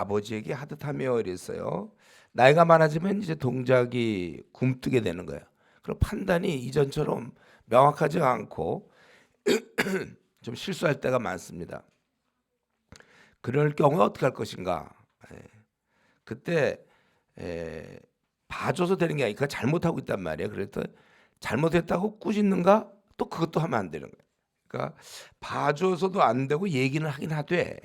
아버지에게 하듯 하며 이랬어요. 나이가 많아지면 이제 동작이 굼뜨게 되는 거예요. 그리고 판단이 이전처럼 명확하지 않고 좀 실수할 때가 많습니다. 그럴 경우에 어떻게 할 것인가? 예, 그때 봐줘서 되는 게 아니라 잘못하고 있단 말이에요. 그래서 잘못했다고 꾸짖는가? 또 그것도 하면 안 되는 거예요. 그러니까 봐줘서도 안 되고 얘기는 하긴 하되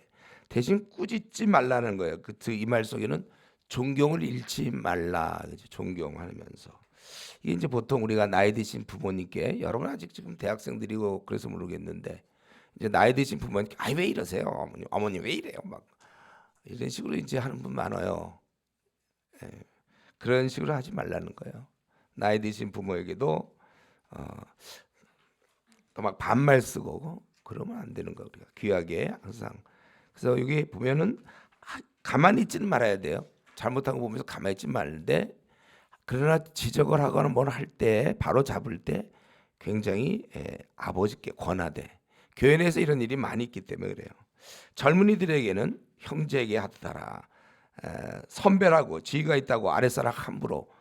대신 꾸짖지 말라는 거예요. 그 이 말 속에는 존경을 잃지 말라. 그죠? 존경하면서 이게 이제 보통 우리가 나이 드신 부모님께 여러분 아직 지금 대학생들이고 그래서 모르겠는데 이제 나이 드신 부모님께 아이 왜 이러세요 어머님 왜 이래요 막 이런 식으로 이제 하는 분 많아요. 예, 그런 식으로 하지 말라는 거예요. 나이 드신 부모에게도 또 막 반말 쓰고 그러면 안 되는 거 우리가 귀하게 항상. 그래서 여기 보면은 가만히 있지는 말아야 돼요. 잘못한 거 보면서 가만히 있지 말는데 그러나 지적을 하거나 뭘 할 때 바로 잡을 때 굉장히 아버지께 권하되 교회 내에서 이런 일이 많이 있기 때문에 그래요. 젊은이들에게는 형제에게 하듯하라. 선배라고 지위가 있다고 아랫사람 함부로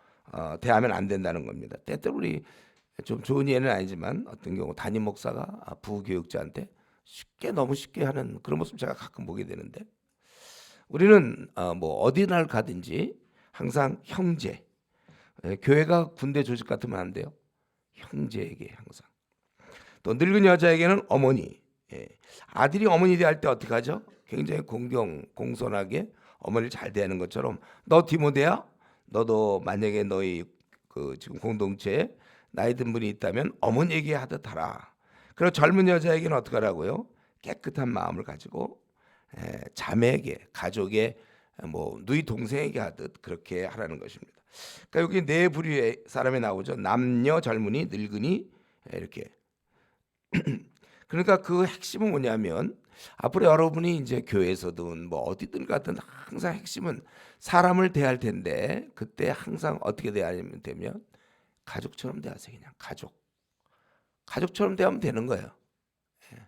대하면 안 된다는 겁니다. 때때로 우리 좀 좋은 예는 아니지만 어떤 경우 담임 목사가 부교육자한테 너무 쉽게 하는 그런 모습 제가 가끔 보게 되는데 우리는 뭐 어디를 가든지 항상 형제, 교회가 군대 조직 같으면 안 돼요. 형제에게 항상. 또 늙은 여자에게는 어머니. 예. 아들이 어머니 대할 때 어떻게 하죠? 굉장히 공손하게 어머니를 잘 대하는 것처럼 너 디모데야? 너도 만약에 너희 그 지금 공동체에 나이 든 분이 있다면 어머니에게 하듯 하라. 그리고 젊은 여자에게는 어떻게 하라고요? 깨끗한 마음을 가지고 자매에게 가족의 뭐 누이 동생에게 하듯 그렇게 하라는 것입니다. 그러니까 여기 네 부류의 사람이 나오죠. 남녀, 젊은이, 늙은이 이렇게. 그러니까 그 핵심은 뭐냐면 앞으로 여러분이 이제 교회에서든 뭐 어디든 가든 항상 핵심은 사람을 대할 텐데 그때 항상 어떻게 대하면 되면 가족처럼 대하세요. 그냥 가족처럼 대하면 되는 거예요. 예.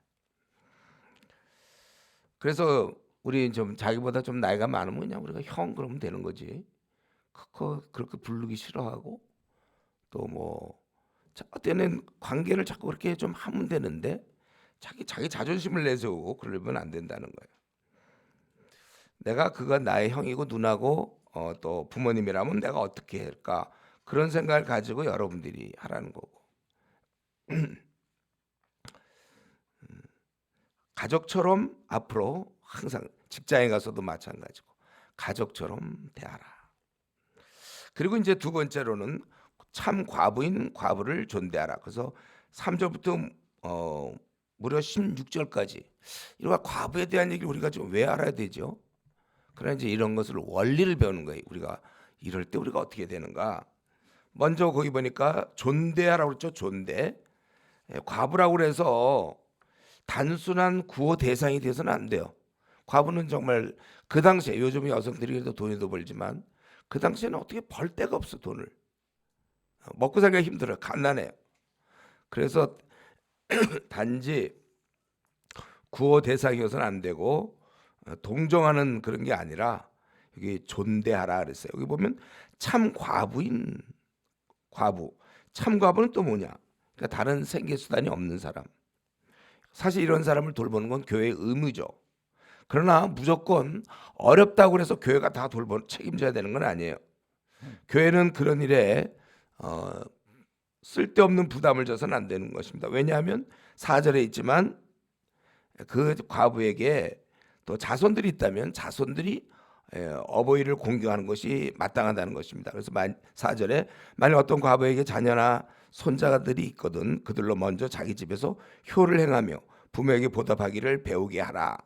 그래서 우리 좀 자기보다 좀 나이가 많으면 그냥 우리가 형 그러면 되는 거지. 그거 그렇게 부르기 싫어하고 또 뭐 때는 관계를 자꾸 그렇게 좀 하면 되는데 자기 자존심을 내세우고 그러면 안 된다는 거예요. 내가 그가 나의 형이고 누나고 또 부모님이라면 내가 어떻게 할까 그런 생각을 가지고 여러분들이 하라는 거고 가족처럼 앞으로 항상 직장에 가서도 마찬가지고 가족처럼 대하라. 그리고 이제 두 번째로는 참 과부인 과부를 존대하라. 그래서 3절부터 무려 16절까지 이런 과부에 대한 얘기를 우리가 좀 왜 알아야 되죠? 그러나 이제 이런 것을 원리를 배우는 거예요. 우리가 이럴 때 우리가 어떻게 되는가? 먼저 거기 보니까 존대하라고 그랬죠. 존대. 과부라고 그래서 단순한 구호 대상이 돼서는 안 돼요. 과부는 정말 그 당시에 요즘 여성들이 그래도 돈이 더 벌지만 그 당시에는 어떻게 벌 데가 없어 돈을. 먹고 살기가 힘들어요. 갓난해요. 그래서 단지 구호 대상이어서는 안 되고 동정하는 그런 게 아니라 여기 존대하라 그랬어요. 여기 보면 참 과부인 과부. 참 과부는 또 뭐냐? 그러니까 다른 생계 수단이 없는 사람. 사실 이런 사람을 돌보는 건 교회의 의무죠. 그러나 무조건 어렵다고 해서 교회가 다 책임져야 되는 건 아니에요. 교회는 그런 일에 어, 쓸데없는 부담을 져서는 안 되는 것입니다. 왜냐하면 4절에 있지만 그 과부에게 또 자손들이 있다면 자손들이 어버이를 공경하는 것이 마땅하다는 것입니다. 그래서 4절에 만약 어떤 과부에게 자녀나 손자들이 있거든 그들로 먼저 자기 집에서 효를 행하며 부모에게 보답하기를 배우게 하라.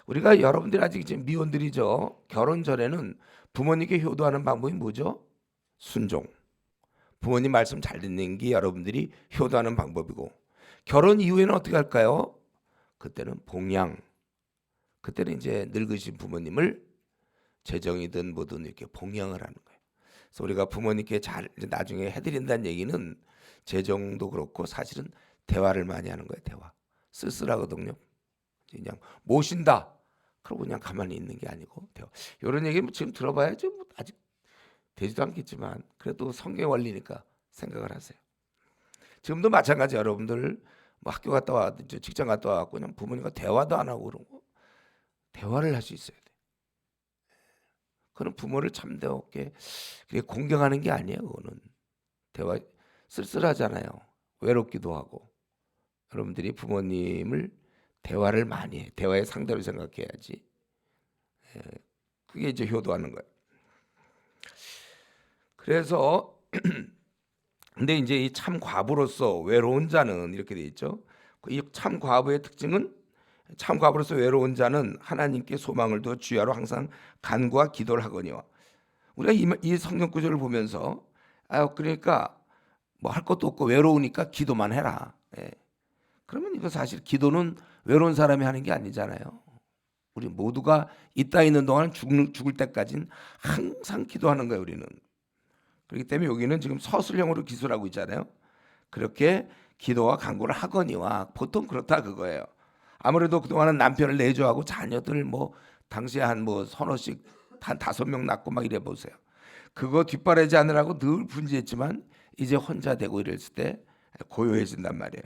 우리가 여러분들 아직 이제 미혼들이죠. 결혼 전에는 부모님께 효도하는 방법이 뭐죠? 순종. 부모님 말씀 잘 듣는 게 여러분들이 효도하는 방법이고 결혼 이후에는 어떻게 할까요? 그때는 봉양. 그때는 이제 늙으신 부모님을 재정이든 뭐든 이렇게 봉양을 하는 거예요. 그래서 우리가 부모님께 잘 이제 나중에 해드린다는 얘기는 재정도 그렇고 사실은 대화를 많이 하는 거예요. 대화. 쓸쓸하거든요. 그냥 모신다. 그러고 그냥 가만히 있는 게 아니고 이런 얘기 지금 들어봐야지 뭐 아직 되지도 않겠지만 그래도 성경 원리니까 생각을 하세요. 지금도 마찬가지 여러분들 뭐 학교 갔다 와 직장 갔다 와갖고 그냥 부모님과 대화도 안 하고 그런 거 대화를 할 수 있어야 돼. 그런 부모를 참되게 공경하는 게 아니에요. 그거는 대화 쓸쓸하잖아요. 외롭기도 하고 여러분들이 부모님을 대화를 많이 해. 대화의 상대로 생각해야지. 그게 이제 효도하는 거예요. 그래서 근데 이제 이 참 과부로서 외로운 자는 이렇게 돼 있죠. 이 참 과부의 특징은 참 과부로서 외로운 자는 하나님께 소망을 두어 주야로 항상 간구와 기도를 하거니와. 우리가 이 성경 구절을 보면서 그러니까 뭐 할 것도 없고 외로우니까 기도만 해라. 예. 그러면 이거 사실 기도는 외로운 사람이 하는 게 아니잖아요. 우리 모두가 있다 있는 동안 죽을 때까지는 항상 기도하는 거예요. 우리는. 그렇기 때문에 여기는 지금 서술형으로 기술하고 있잖아요. 그렇게 기도와 간구를 하거니와 보통 그렇다 그거예요. 아무래도 그동안은 남편을 내조하고 자녀들 뭐 당시에 한 뭐 서너씩 한 5명 낳고 막 이래 보세요. 그거 뒷바라지 하느라고 늘 분주했지만 이제 혼자 되고 이랬을 때 고요해진단 말이에요.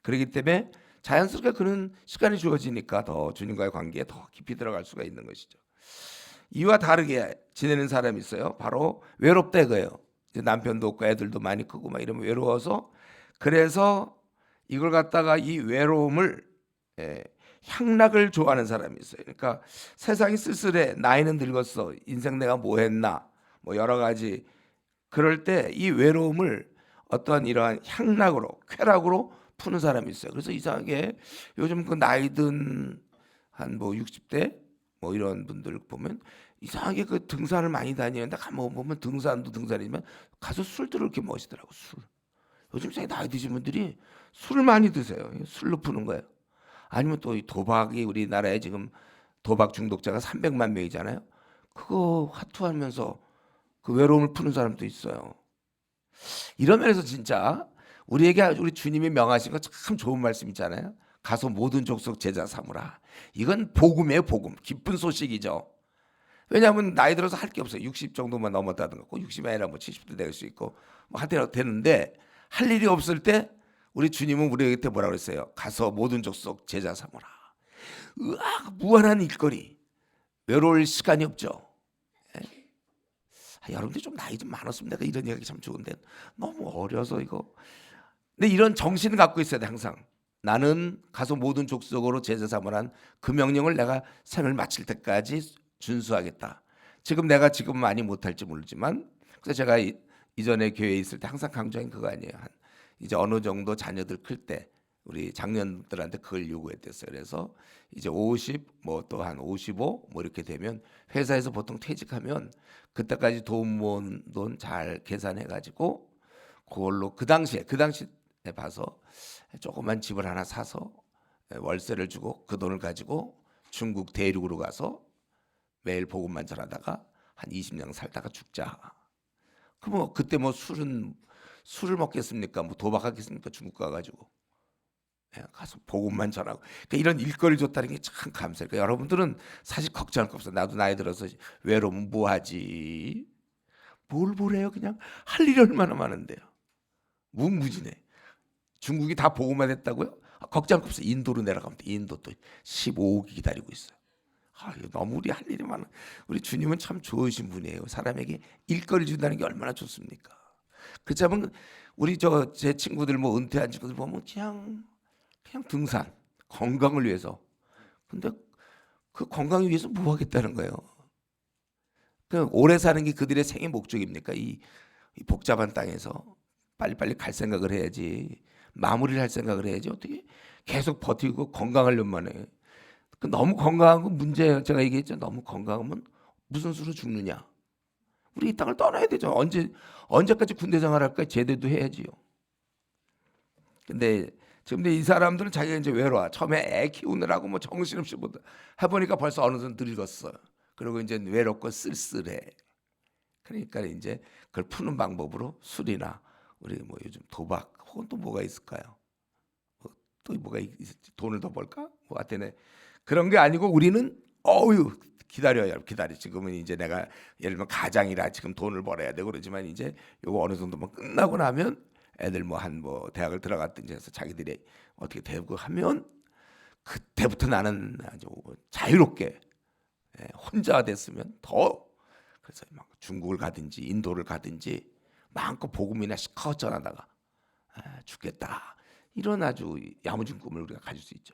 그렇기 때문에 자연스럽게 그런 시간이 주어지니까 더 주님과의 관계에 더 깊이 들어갈 수가 있는 것이죠. 이와 다르게 지내는 사람이 있어요. 바로 외롭다 이거예요. 이제 남편도 없고 애들도 많이 크고 막 이러면 외로워서 그래서 이걸 갖다가 이 외로움을 향락을 좋아하는 사람이 있어요. 그러니까 세상이 쓸쓸해, 나이는 늙었어, 인생 내가 뭐 했나, 뭐 여러 가지 그럴 때 이 외로움을 어떠한 이러한 향락으로 쾌락으로 푸는 사람이 있어요. 그래서 이상하게 요즘 그 나이든 한 뭐 60대 뭐 이런 분들 보면 이상하게 그 등산을 많이 다니는데 가만 보면 등산도 등산이지만 가서 술들을 이렇게 마시더라고. 술. 요즘 생에 나이 드신 분들이 술을 많이 드세요. 술로 푸는 거예요. 아니면 또 이 도박이 우리나라에 지금 도박 중독자가 300만 명이잖아요. 그거 화투하면서 그 외로움을 푸는 사람도 있어요. 이런 면에서 진짜 우리에게 우리 주님이 명하신 거 참 좋은 말씀 있잖아요. 가서 모든 족속 제자 삼으라. 이건 복음이에요, 복음. 기쁜 소식이죠. 왜냐하면 나이 들어서 할 게 없어요. 60 정도만 넘었다든가, 60이 아니라 뭐 70도 될 수 있고 뭐 하더라도 되는데 할 일이 없을 때 우리 주님은 우리에게 뭐라 그랬어요? 가서 모든 족속 제자 삼으라. 으악, 무한한 일거리. 외로울 시간이 없죠. 여러분들 좀 나이 좀 많았으면 내가 이런 이야기 참 좋은데 너무 어려서 이거. 근데 이런 정신을 갖고 있어야 돼 항상. 나는 가서 모든 족속으로 제자 삼으란 그 명령을 내가 생을 마칠 때까지 준수하겠다. 지금 내가 지금 많이 못할지 모르지만 그래서 제가 이전에 교회에 있을 때 항상 강조한 그거 아니에요. 이제 어느 정도 자녀들 클 때 우리 장년들한테 그걸 요구했댔어요. 그래서 이제 50, 뭐 또 한 55, 뭐 이렇게 되면 회사에서 보통 퇴직하면 그때까지 돈 모은 돈 잘 계산해가지고 그걸로 그 당시에 봐서 조그만 집을 하나 사서 월세를 주고 그 돈을 가지고 중국 대륙으로 가서 매일 복음만 전하다가 한 20년 살다가 죽자. 그럼 그때 뭐 술을 먹겠습니까? 뭐 도박하겠습니까? 중국 가가지고 가서 복음만 전하고 그러니까 이런 일거리 줬다는 게 참 감사해요. 그러니까 여러분들은 사실 걱정할 거 없어요. 나도 나이 들어서 외로우면 뭐하지? 뭘 보래요? 그냥 할 일이 얼마나 많은데요. 무궁무진해. 중국이 다 복음만 했다고요? 걱정할 거 없어요. 인도로 내려가면 돼. 인도 또 15억이 기다리고 있어요. 너무 우리 할 일이 많아. 우리 주님은 참 좋으신 분이에요. 사람에게 일거리 준다는 게 얼마나 좋습니까? 그렇자면 우리 제 친구들 뭐 은퇴한 친구들 보면 그냥 등산, 건강을 위해서. 근데 그 건강을 위해서 뭐 하겠다는 거예요? 그 오래 사는 게 그들의 생애 목적입니까? 이 복잡한 땅에서 빨리빨리 갈 생각을 해야지. 마무리를 할 생각을 해야지. 어떻게 계속 버티고 건강하려면 해. 너무 건강한 건 문제예요. 제가 얘기했죠. 너무 건강하면 무슨 수로 죽느냐. 우리 이 땅을 떠나야 되죠. 언제까지 군대 생활할까? 제대도 해야지요. 근데 지금 이 사람들은 자기가 이제 외로워. 처음에 애 키우느라고 뭐 정신없이 못 해보니까 벌써 어느 정도 늙었어. 그리고 이제 외롭고 쓸쓸해. 그러니까 이제 그걸 푸는 방법으로 술이나 우리 뭐 요즘 도박 혹은 또 뭐가 있을까요? 또 뭐가 있을지 돈을 더 벌까? 뭐 하여튼 그런 게 아니고 우리는 어유 기다려요. 기다려. 지금은 이제 내가 예를 들면 가장이라 지금 돈을 벌어야 되고 그러지만 이제 요거 어느 정도만 끝나고 나면 애들 뭐 한 뭐 대학을 들어갔든지 해서 자기들이 어떻게 되고 하면 그때부터 나는 아주 자유롭게 혼자 됐으면 더 그래서 막 중국을 가든지 인도를 가든지 마음껏 복음이나 시커 전하다가 죽겠다 이런 아주 야무진 꿈을 우리가 가질 수 있죠.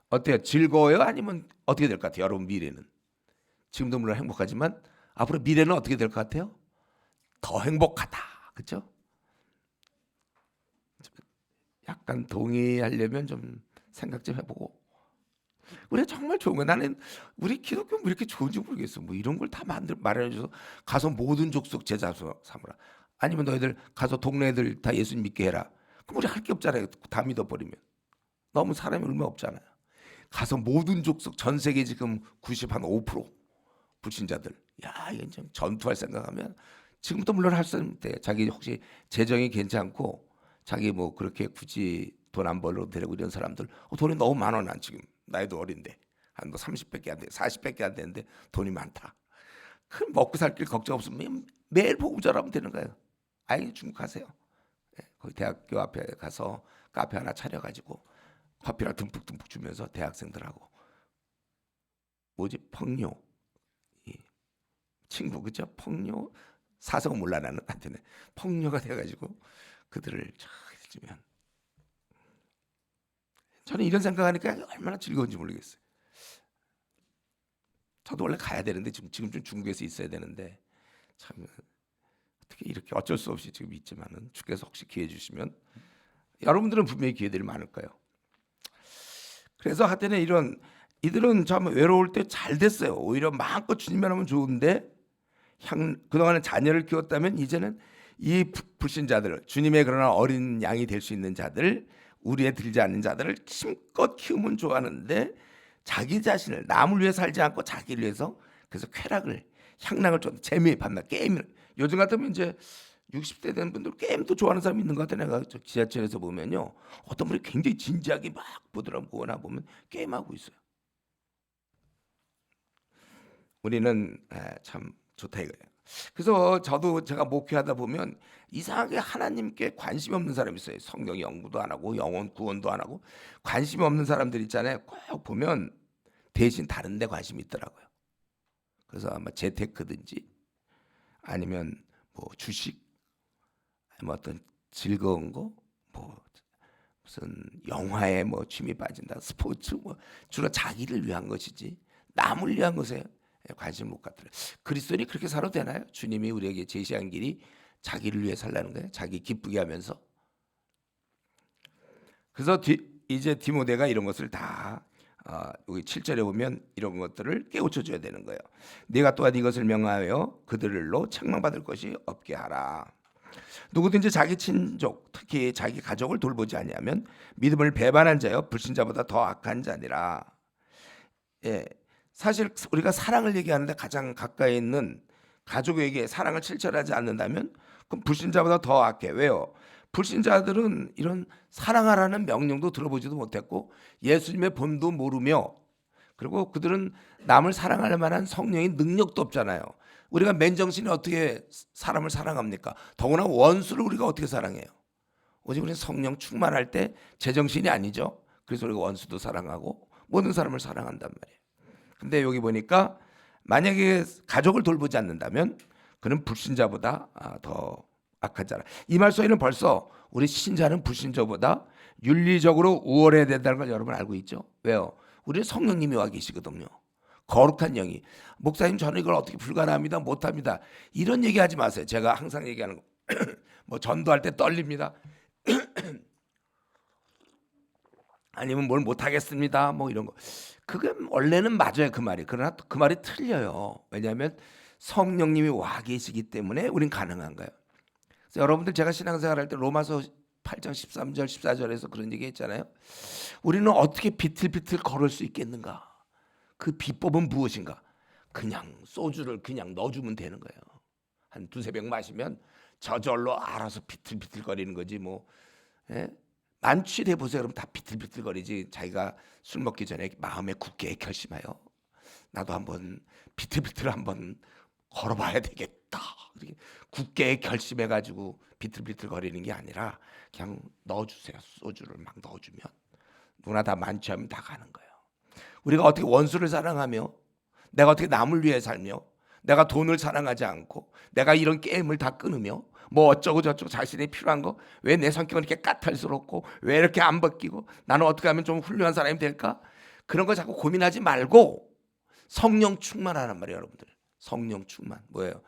어때요? 즐거워요? 아니면 어떻게 될 것 같아요? 여러분 미래는 지금도 물론 행복하지만 앞으로 미래는 어떻게 될 것 같아요? 더 행복하다, 그렇죠? 약간 동의하려면 좀 생각 좀 해보고 우리가 정말 좋은 거야. 나는 우리 기독교 왜 이렇게 좋은지 모르겠어. 뭐 이런 걸 다 마련해줘서 가서 모든 족속 제자 삼으라. 아니면 너희들 가서 동네 애들 다 예수님 믿게 해라. 그럼 우리 할 게 없잖아요. 다 믿어버리면 너무 사람이 얼마 없잖아요. 가서 모든 족속 전 세계 지금 90한5% 불신자들. 야 이건 좀 전투할 생각하면 지금부터 물론 할 수 있는데 자기 혹시 재정이 괜찮고 자기 뭐 그렇게 굳이 돈 안 벌러 되려고 이런 사람들 돈이 너무 많아. 난 지금 나이도 어린데 한 뭐 30밖에 안 돼, 40밖에 안 되는데 돈이 많다. 그 먹고 살 길 걱정 없으면 매일 보고 자라면 되는 거예요. 아예 중국 가세요. 거기 대학교 앞에 가서 카페 하나 차려가지고 커피랑 듬뿍듬뿍 주면서 대학생들하고 뭐지 펑요 이 친구 그죠 펑요 사성 몰라 나는 하여튼 펑요가 돼가지고 그들을 쫙 해주면 저는 이런 생각하니까 얼마나 즐거운지 모르겠어요. 저도 원래 가야 되는데 지금 좀 중국에서 있어야 되는데 참 어떻게 이렇게 어쩔 수 없이 지금 있지만은 주께서 혹시 기회 주시면 여러분들은 분명히 기회들이 많을 거예요. 그래서 하여튼 이들은 참 외로울 때 잘 됐어요. 오히려 마음껏 주님만 하면 좋은데 그동안은 자녀를 키웠다면 이제는 이 불신자들 주님의 그러나 어린 양이 될 수 있는 자들 우리에 들지 않는 자들을 힘껏 키우면 좋아하는데 자기 자신을 남을 위해 살지 않고 자기를 위해서 그래서 쾌락을 향락을 좀 재미에 받나 게임을 요즘 같으면 이제 60대 된 분들 게임도 좋아하는 사람이 있는 것 같아. 내가 저 지하철에서 보면요 어떤 분이 굉장히 진지하게 막 보더라고나 보면 게임하고 있어요. 우리는 참 좋다 이거예요. 그래서 저도 제가 목회하다 보면 이상하게 하나님께 관심이 없는 사람이 있어요. 성경 연구도 안 하고 영혼 구원도 안 하고 관심이 없는 사람들 있잖아요. 꼭 보면 대신 다른 데 관심이 있더라고요. 그래서 아마 재테크든지 아니면 뭐 주식 뭐 어떤 즐거운 거 뭐 무슨 영화에 뭐 취미 빠진다 스포츠 뭐 주로 자기를 위한 것이지 남을 위한 것에 관심 못 갖더라. 그리스도인이 그렇게 살아도 되나요? 주님이 우리에게 제시한 길이 자기를 위해 살라는 거예요. 자기 기쁘게 하면서. 그래서 이제 디모데가 이런 것을 다 여기 7절에 보면 이런 것들을 깨우쳐 줘야 되는 거예요. 네가 또한 이것을 명하여 그들로 책망받을 것이 없게 하라. 누구든지 자기 친족 특히 자기 가족을 돌보지 아니하면 믿음을 배반한 자여 불신자보다 더 악한 자니라. 예, 사실 우리가 사랑을 얘기하는데 가장 가까이 있는 가족에게 사랑을 실천하지 않는다면 그럼 불신자보다 더 악해. 왜요? 불신자들은 이런 사랑하라는 명령도 들어보지도 못했고 예수님의 본도 모르며 그리고 그들은 남을 사랑할 만한 성령의 능력도 없잖아요. 우리가 맨정신에 어떻게 사람을 사랑합니까? 더구나 원수를 우리가 어떻게 사랑해요? 오직 우리는 성령 충만할 때 제정신이 아니죠. 그래서 우리가 원수도 사랑하고 모든 사람을 사랑한단 말이에요. 근데 여기 보니까 만약에 가족을 돌보지 않는다면 그는 불신자보다 더 악한 자라. 이 말 속에는 벌써 우리 신자는 불신자보다 윤리적으로 우월해야 된다는 걸 여러분 알고 있죠? 왜요? 우리 성령님이 와 계시거든요. 거룩한 영이. 목사님 저는 이걸 어떻게 불가능합니다. 못합니다. 이런 얘기하지 마세요. 제가 항상 얘기하는 거. 뭐 전도할 때 떨립니다. 아니면 뭘 못하겠습니다. 뭐 이런 거. 그게 원래는 맞아요. 그 말이. 그러나 그 말이 틀려요. 왜냐하면 성령님이 와 계시기 때문에 우린 가능한 거예요. 그래서 여러분들 제가 신앙생활할 때 로마서 8장 13절 14절에서 그런 얘기 했잖아요. 우리는 어떻게 비틀비틀 걸을 수 있겠는가? 그 비법은 무엇인가? 그냥 소주를 그냥 넣어주면 되는 거예요. 한 두세 병 마시면 저절로 알아서 비틀비틀거리는 거지 뭐. 예? 만취돼 보세요. 그럼 다 비틀비틀거리지. 자기가 술 먹기 전에 마음에 굳게 결심하여 나도 한번 비틀비틀 한번 걸어봐야 되겠다. 이렇게 굳게 결심해가지고 비틀비틀 거리는 게 아니라 그냥 넣어주세요. 소주를 막 넣어주면 누구나 다 만취하면 다 가는 거예요. 우리가 어떻게 원수를 사랑하며, 내가 어떻게 남을 위해 살며, 내가 돈을 사랑하지 않고, 내가 이런 게임을 다 끊으며, 뭐 어쩌고 저쩌고 자신이 필요한 거, 왜 내 성격은 이렇게 까탈스럽고, 왜 이렇게 안 벗기고, 나는 어떻게 하면 좀 훌륭한 사람이 될까? 그런 거 자꾸 고민하지 말고 성령 충만하란 말이에요, 여러분들. 성령 충만 뭐예요?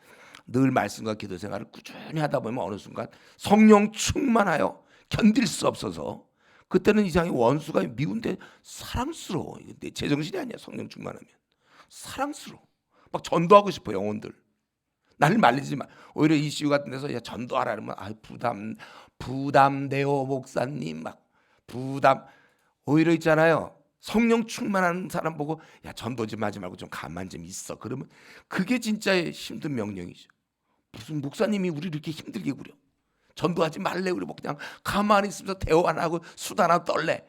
늘 말씀과 기도 생활을 꾸준히 하다 보면 어느 순간 성령 충만하여 견딜 수 없어서, 그때는 이상하게 원수가 미운데 사랑스러워. 내 제정신이 아니야. 성령 충만하면 사랑스러워. 막 전도하고 싶어. 영혼들 나를 말리지 마. 오히려 이슈 같은 데서 야 전도하라 그러면 부담돼요 목사님. 막 부담. 오히려 있잖아요, 성령 충만한 사람 보고 야 전도 좀 하지 말고 좀 가만 좀 있어. 그러면 그게 진짜 힘든 명령이죠. 무슨 목사님이 우리를 이렇게 힘들게 구려. 전도하지 말래. 우리 뭐 그냥 가만히 있으면서 대화 안 하고 수다 나 떨래.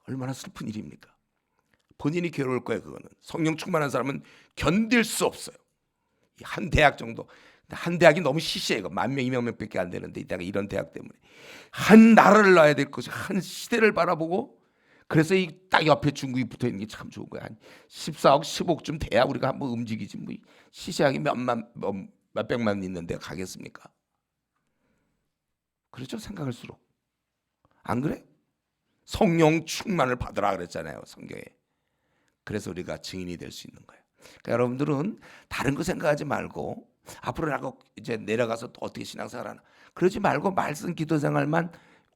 얼마나 슬픈 일입니까? 본인이 괴로울 거예요. 그거는 성령 충만한 사람은 견딜 수 없어요. 한 대학 정도, 한 대학이 너무 시시해. 이거 10,000명 20,000명밖에 안 되는데 이따가 이런 대학 때문에 한 나라를 놔야 될 것이, 한 시대를 바라보고. 그래서 이 딱 옆에 중국이 붙어 있는 게 참 좋은 거야. 한 14억 15억쯤 돼야 우리가 한번 움직이지. 뭐 시시하게 몇백만 있는데 가겠습니까? 그렇죠, 생각할수록. 안 그래? 성령 충만을 받으라 그랬잖아요, 성경에. 그래서 우리가 증인이 될 수 있는 거예요. 그러니까 여러분들은 다른 거 생각하지 말고, 앞으로 나가 이제 내려가서 또 어떻게 신앙생활 하나, 그러지 말고 말씀 기도 생활만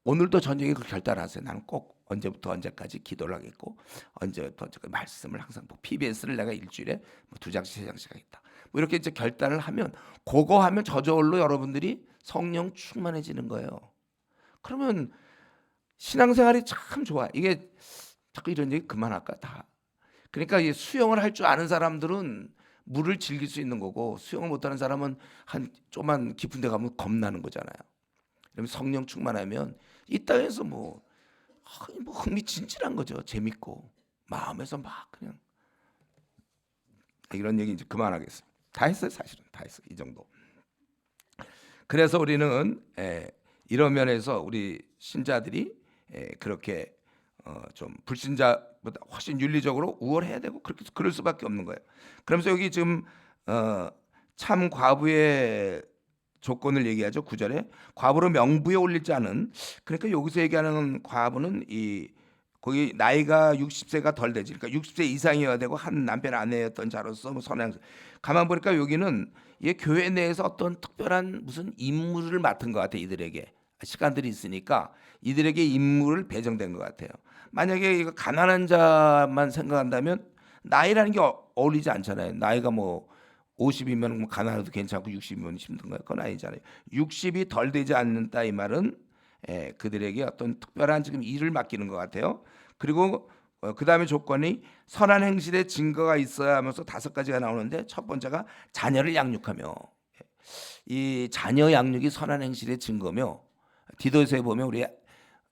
오늘도 저녁에 그 결단하세요. 나는 꼭 언제부터 언제까지 기도를 하겠고, 언제부터 언제까지 말씀을 항상 PBS를 내가 일주일에 2장씩 3장씩 하겠다. 뭐 이렇게 이제 결단을 하면, 그거 하면 저절로 여러분들이 성령 충만해지는 거예요. 그러면 신앙생활이 참 좋아. 이게 자꾸 이런 얘기 그만할까 다. 그러니까 이 수영을 할 줄 아는 사람들은 물을 즐길 수 있는 거고, 수영을 못하는 사람은 한 조만 깊은 데 가면 겁나는 거잖아요. 그러면 성령 충만하면 이 땅에서 뭐 흥미진진한 거죠. 재밌고 마음에서 막 그냥. 이런 얘기 이제 그만하겠습니다. 다 했어요. 사실은 다 했어요. 이 정도. 그래서 우리는 이런 면에서 우리 신자들이 그렇게 좀 불신자보다 훨씬 윤리적으로 우월해야 되고, 그렇게 그럴 수밖에 없는 거예요. 그러면서 여기 지금 참 과부의 조건을 얘기하죠. 9절에 과부로 명부에 올릴 자는, 그러니까 여기서 얘기하는 과부는 이 거기 나이가 60세가 덜 되지, 그러니까 60세 이상이어야 되고 한 남편 아내였던 자로서 뭐 선행. 가만 보니까 여기는 이 교회 내에서 어떤 특별한 무슨 임무를 맡은 것 같아. 이들에게 시간들이 있으니까 이들에게 임무를 배정된 것 같아요. 만약에 이거 가난한 자만 생각한다면 나이라는 게 어울리지 않잖아요. 나이가 뭐 50이면 뭐 가난해도 괜찮고 60이면 힘든 거예요. 그건 아니잖아요. 60이 덜 되지 않는다 이 말은 그들에게 어떤 특별한 지금 일을 맡기는 것 같아요. 그리고 그 다음에 조건이 선한 행실의 증거가 있어야 하면서 5가지가 나오는데, 첫 번째가 자녀를 양육하며, 이 자녀 양육이 선한 행실의 증거며, 디도서에 보면 우리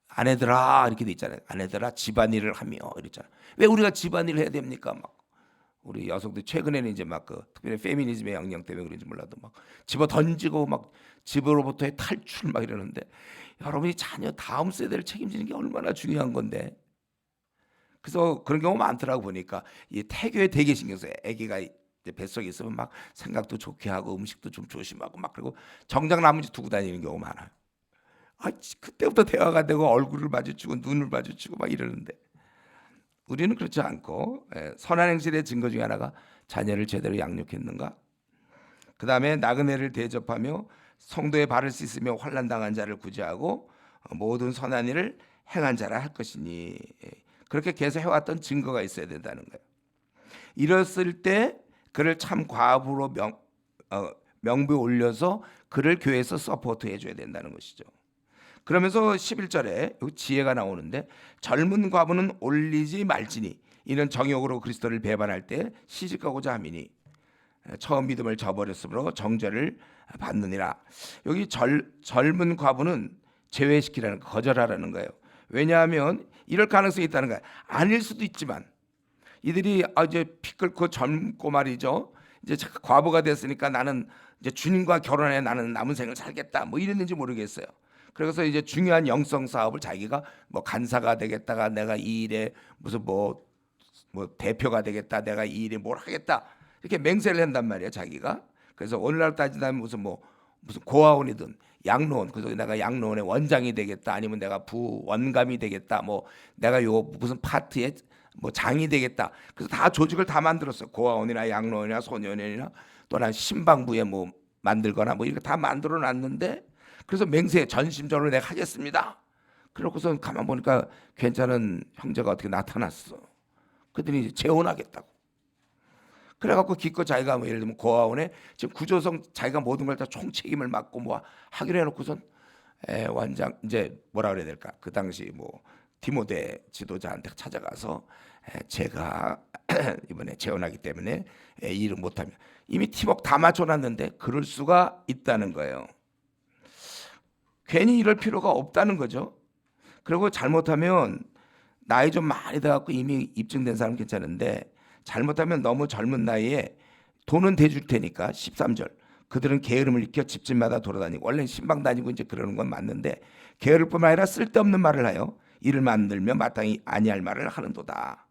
아내들아 이렇게 돼 있잖아요. 아내들아 집안일을 하며 이랬잖아요. 왜 우리가 집안일을 해야 됩니까? 막 우리 여성들 최근에는 이제 막 그 특별히 페미니즘의 영향 때문에 그런지 몰라도 막 집어 던지고 막 집으로부터의 탈출 막 이러는데, 여러분이 자녀 다음 세대를 책임지는 게 얼마나 중요한 건데. 그래서 그런 경우 많더라고. 보니까 이 태교에 되게 신경 써요. 아기가 뱃속에 있으면 막 생각도 좋게 하고 음식도 좀 조심하고 막, 그리고 정작 나머지 두고 다니는 경우 많아요. 그때부터 대화가 되고 얼굴을 마주치고 눈을 마주치고 막 이러는데, 우리는 그렇지 않고 선한 행실의 증거 중에 하나가 자녀를 제대로 양육했는가. 그 다음에 나그네를 대접하며 성도의 발을 씻으며 환난 당한 자를 구제하고 모든 선한 일을 행한 자라 할 것이니, 그렇게 계속 해왔던 증거가 있어야 된다는 거예요. 이랬을 때 그를 참 과부로 명부에 올려서 그를 교회에서 서포트 해줘야 된다는 것이죠. 그러면서 11절에 지혜가 나오는데, 젊은 과부는 올리지 말지니 이는 정욕으로 그리스도를 배반할 때 시집가고자 함이니 처음 믿음을 저버렸으므로 정죄를 받느니라. 여기 젊은 과부는 제외시키라는, 거절하라는 거예요. 왜냐하면 이럴 가능성이 있다는 거예요. 아닐 수도 있지만 이들이 이제 피 끓고 젊고 말이죠. 이제 과부가 됐으니까 나는 이제 주님과 결혼해 나는 남은 생을 살겠다. 뭐 이랬는지 모르겠어요. 그래서 이제 중요한 영성 사업을 자기가 뭐 간사가 되겠다가 내가 이 일에 무슨 뭐 대표가 되겠다. 내가 이 일에 뭘 하겠다. 이렇게 맹세를 한단 말이에요, 자기가. 그래서 오늘날 따지자면 무슨 고아원이든 양로원, 그래서 내가 양로원의 원장이 되겠다. 아니면 내가 부원감이 되겠다. 뭐 내가 요 무슨 파트의 뭐 장이 되겠다. 그래서 다 조직을 다 만들었어. 고아원이나 양로원이나 소년원이나 또는 신방부에 뭐 만들거나 뭐 이렇게 다 만들어 놨는데, 그래서 맹세 전심전으로 내가 하겠습니다. 그러고서 가만 보니까 괜찮은 형제가 어떻게 나타났어. 그들이 재혼하겠다고. 그래갖고 기껏 자기가 뭐 예를 들면 고아원에 지금 구조성 자기가 모든 걸 다 총책임을 맡고 뭐 하기로 해놓고선 원장 이제 뭐라 그래야 될까, 그 당시 뭐 디모데 지도자한테 찾아가서 제가 이번에 재혼하기 때문에 일을 못하면, 이미 팀워크 다 맞춰놨는데 그럴 수가 있다는 거예요. 괜히 이럴 필요가 없다는 거죠. 그리고 잘못하면 나이 좀 많이 돼갖고 이미 입증된 사람 괜찮은데, 잘못하면 너무 젊은 나이에 돈은 대줄 테니까 13절 그들은 게으름을 일으켜 집집마다 돌아다니고, 원래는 신방 다니고 이제 그러는 건 맞는데 게으를 뿐만 아니라 쓸데없는 말을 하여 이를 만들며 마땅히 아니할 말을 하는도다.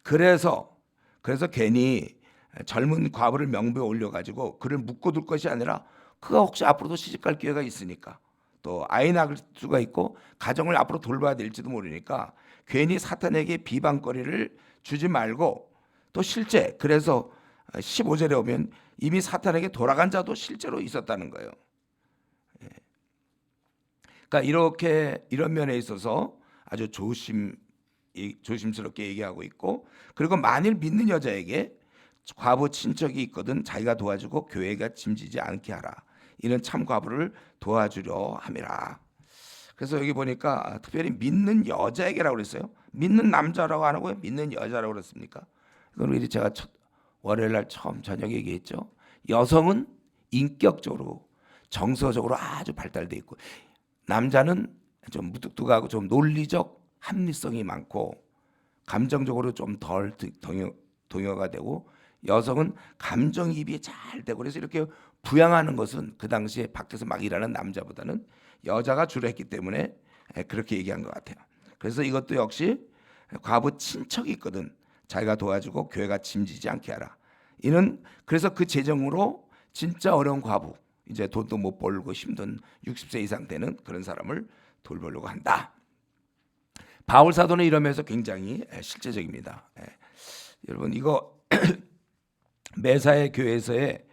그래서 괜히 젊은 과부를 명부에 올려가지고 그를 묶어둘 것이 아니라 그가 혹시 앞으로도 시집갈 기회가 있으니까, 또 아이 낳을 수가 있고 가정을 앞으로 돌봐야 될지도 모르니까 괜히 사탄에게 비방거리를 주지 말고, 또 실제 그래서 15절에 오면 이미 사탄에게 돌아간 자도 실제로 있었다는 거예요. 그러니까 이렇게 이런 면에 있어서 아주 조심스럽게 얘기하고 있고, 그리고 만일 믿는 여자에게 과부 친척이 있거든 자기가 도와주고 교회가 짐지지 않게 하라. 이는 참 과부를 도와주려 함이라. 그래서 여기 보니까 특별히 믿는 여자에게라고 그랬어요. 믿는 남자라고 안 하고요, 믿는 여자라고 그랬습니까? 이건 우리 제가 월요일 날 처음 저녁에 얘기했죠. 여성은 인격적으로 정서적으로 아주 발달돼 있고, 남자는 좀 무뚝뚝하고 좀 논리적 합리성이 많고 감정적으로 좀 덜 동요가 되고, 여성은 감정이입이 잘 되고, 그래서 이렇게 부양하는 것은 그 당시에 밖에서 막 일하는 남자보다는 여자가 주로 했기 때문에 그렇게 얘기한 것 같아요. 그래서 이것도 역시 과부 친척이 있거든 자기가 도와주고 교회가 짐지지 않게 하라. 이는 그래서 그 재정으로 진짜 어려운 과부, 이제 돈도 못 벌고 힘든 60세 이상 되는 그런 사람을 돌보려고 한다. 바울 사도는 이러면서 굉장히 실제적입니다. 여러분 이거 매사의 교회에서의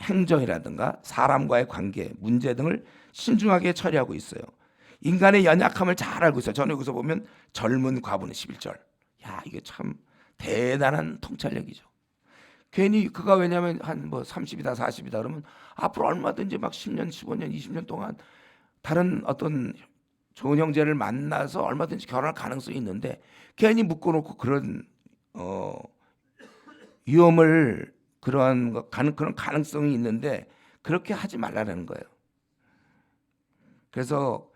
행정이라든가 사람과의 관계, 문제 등을 신중하게 처리하고 있어요. 인간의 연약함을 잘 알고 있어요. 저는 여기서 보면 젊은 과부는 11절. 야, 이게 참 대단한 통찰력이죠. 괜히 그가 왜냐하면 한 뭐 30이다 40이다 그러면 앞으로 얼마든지 막 10년, 15년, 20년 동안 다른 어떤 좋은 형제를 만나서 얼마든지 결혼할 가능성이 있는데, 괜히 묶어놓고 그런 위험을 그런 가능성이 있는데 그렇게 하지 말라는 거예요. 그래서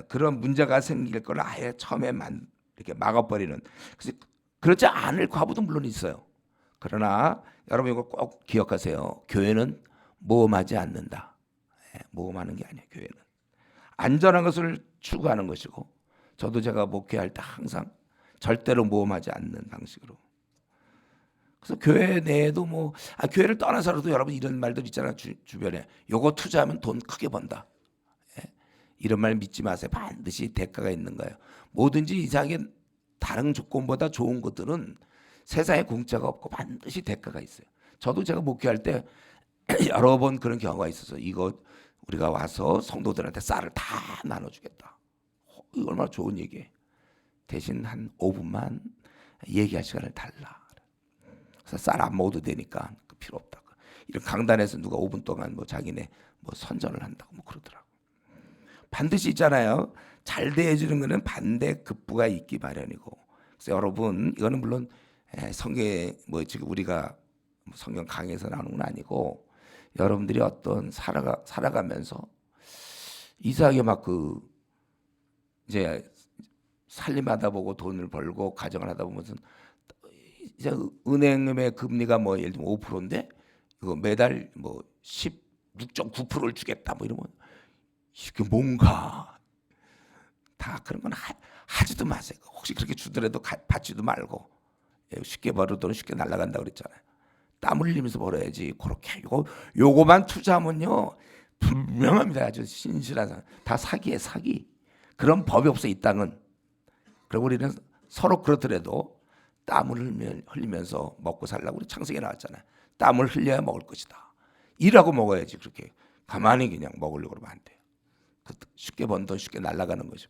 그런 문제가 생길 걸 아예 처음에 이렇게 막아버리는. 그래서 그렇지 않을 과부도 물론 있어요. 그러나 여러분 이거 꼭 기억하세요. 교회는 모험하지 않는다. 모험하는 게 아니에요. 교회는 안전한 것을 추구하는 것이고, 저도 제가 목회할 때 항상 절대로 모험하지 않는 방식으로. 그래서 교회 내에도 교회를 떠나서라도 여러분 이런 말들 있잖아요. 주변에 요거 투자하면 돈 크게 번다. 이런 말 믿지 마세요. 반드시 대가가 있는 거예요. 뭐든지 이상하게 다른 조건보다 좋은 것들은 세상에 공짜가 없고 반드시 대가가 있어요. 저도 제가 목회할 때 여러 번 그런 경우가 있어서 이거 우리가 와서 성도들한테 쌀을 다 나눠주겠다. 이거 얼마나 좋은 얘기예요. 대신 한 5분만 얘기할 시간을 달라. 그래서 쌀 안 먹어도 되니까 필요 없다. 이런 강단에서 누가 5분 동안 자기네 선전을 한다고 그러더라고. 반드시 있잖아요. 잘 대해주는 거는 반대급부가 있기 마련이고. 그래서 여러분 이거는 물론 성경에 지금 우리가 성경 강의에서 나오는 건 아니고, 여러분들이 어떤 살아가면서 이상하게 이제 살림하다 보고 돈을 벌고 가정을 하다 보면서 이제 은행의 금리가 뭐 예를 들면 5%인데 이거 매달 뭐 16.9%를 주겠다 뭐 이러면 이게 뭔가 다 그런 건 하지도 마세요. 혹시 그렇게 주더라도 받지도 말고. 쉽게 벌어 돈은 쉽게 날아간다 그랬잖아요. 땀 흘리면서 벌어야지. 그렇게 요거만 투자하면요 분명합니다. 아주 신실한 다 사기에 사기. 그런 법이 없어 이 땅은. 그리고 우리는 서로 그렇더라도 땀을 흘리면서 먹고 살라고 우리 창세기에 나왔잖아요. 땀을 흘려야 먹을 것이다. 일하고 먹어야지. 그렇게 가만히 그냥 먹으려고 그러면 안 돼요. 쉽게 번 돈 쉽게 날아가는 거죠.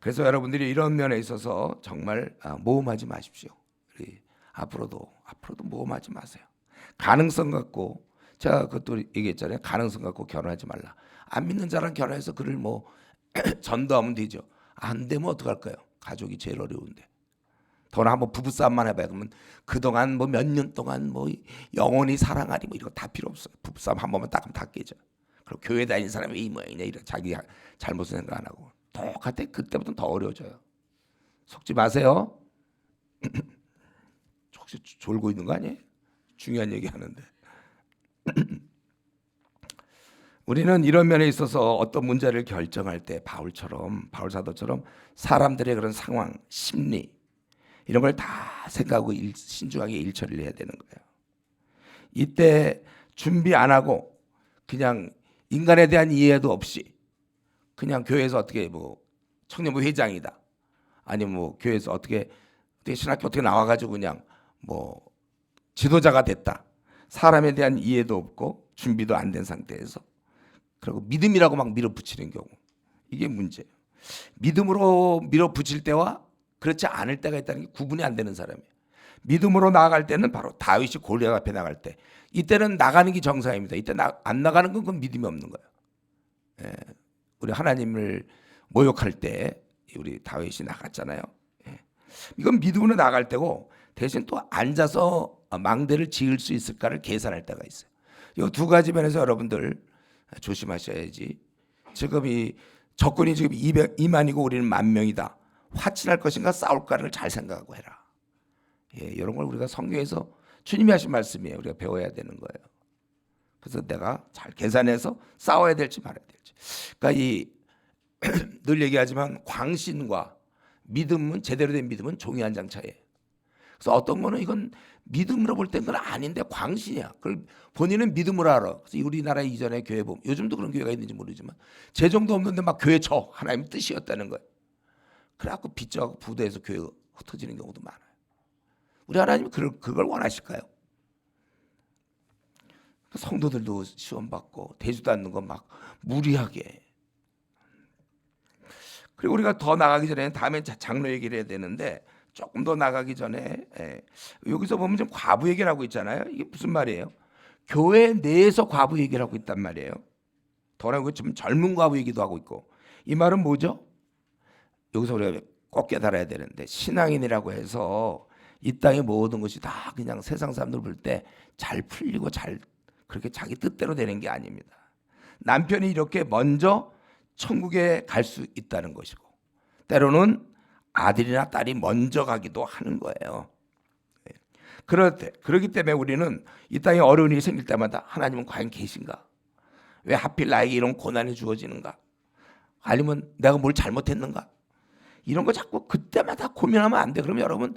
그래서 여러분들이 이런 면에 있어서 정말 모험하지 마십시오. 앞으로도 모험하지 마세요. 가능성 갖고 제가 그것도 얘기했잖아요. 가능성 갖고 결혼하지 말라. 안 믿는 자랑 결혼해서 그를 뭐 전도하면 되죠. 안 되면 어떡할까요? 가족이 제일 어려운데. 더나 한번 부부싸움만 해봐요. 그러면 그동안 뭐 몇 년 동안 뭐 영원히 사랑하리 뭐 이런 거 다 필요 없어요. 부부싸움 한 번만 딱 하면 다 깨져. 그리고 교회 다니는 사람이 이 모양이냐 이런 자기 잘못을 생각 안 하고 똑같아. 그때부터는 더 어려워져요. 속지 마세요. 혹시 졸고 있는 거 아니에요? 중요한 얘기 하는데. 우리는 이런 면에 있어서 어떤 문제를 결정할 때 바울 사도처럼 사람들의 그런 상황, 심리 이런 걸 다 생각하고 신중하게 일처리를 해야 되는 거예요. 이때 준비 안 하고 그냥 인간에 대한 이해도 없이 그냥 교회에서 어떻게 뭐 청년부 회장이다. 아니면 뭐 교회에서 어떻게 신학교 어떻게 나와가지고 그냥 뭐 지도자가 됐다. 사람에 대한 이해도 없고 준비도 안 된 상태에서 그리고 믿음이라고 막 밀어붙이는 경우 이게 문제예요. 믿음으로 밀어붙일 때와 그렇지 않을 때가 있다는 게 구분이 안 되는 사람이에요. 믿음으로 나아갈 때는 바로 다윗이 골리앗 앞에 나갈 때 이때는 나가는 게 정상입니다. 이때 안 나가는 건 그건 믿음이 없는 거예요. 예. 우리 하나님을 모욕할 때 우리 다윗이 나갔잖아요. 예. 이건 믿음으로 나갈 때고 대신 또 앉아서 망대를 지을 수 있을까를 계산할 때가 있어요. 이 두 가지 면에서 여러분들 조심하셔야지. 지금 이 적군이 지금 2만이고 우리는 10,000명이다. 화친할 것인가 싸울까를 잘 생각하고 해라. 예, 이런 걸 우리가 성경에서 주님이 하신 말씀이에요. 우리가 배워야 되는 거예요. 그래서 내가 잘 계산해서 싸워야 될지 말아야 될지. 그러니까 늘 얘기하지만 광신과 믿음은 제대로 된 믿음은 종이 한 장 차이예요. 그래서 어떤 거는 이건 믿음으로 볼 땐 그건 아닌데 광신이야. 그걸 본인은 믿음으로 알아. 그래서 우리나라 이전에 교회 보면 요즘도 그런 교회가 있는지 모르지만 재정도 없는데 막 교회 쳐. 하나님 뜻이었다는 거예요. 그래갖고 빚져갖고 부도에서 교회가 흩어지는 경우도 많아요. 우리 하나님이 그걸 원하실까요? 성도들도 시험받고 되지도 않는 거 막 무리하게. 그리고 우리가 더 나가기 전에 다음에 장로 얘기를 해야 되는데 조금 더 나가기 전에 여기서 보면 좀 과부 얘기를 하고 있잖아요. 이게 무슨 말이에요? 교회 내에서 과부 얘기를 하고 있단 말이에요. 더나 좀 젊은 과부 얘기도 하고 있고 이 말은 뭐죠? 여기서 우리가 꼭 깨달아야 되는데 신앙인이라고 해서 이 땅의 모든 것이 다 그냥 세상 사람들 볼 때 잘 풀리고 잘 그렇게 자기 뜻대로 되는 게 아닙니다. 남편이 이렇게 먼저 천국에 갈 수 있다는 것이고 때로는 아들이나 딸이 먼저 가기도 하는 거예요. 그렇기 때문에 우리는 이 땅에 어려운 일이 생길 때마다 하나님은 과연 계신가? 왜 하필 나에게 이런 고난이 주어지는가? 아니면 내가 뭘 잘못했는가? 이런 거 자꾸 그때마다 고민하면 안 돼. 그러면 여러분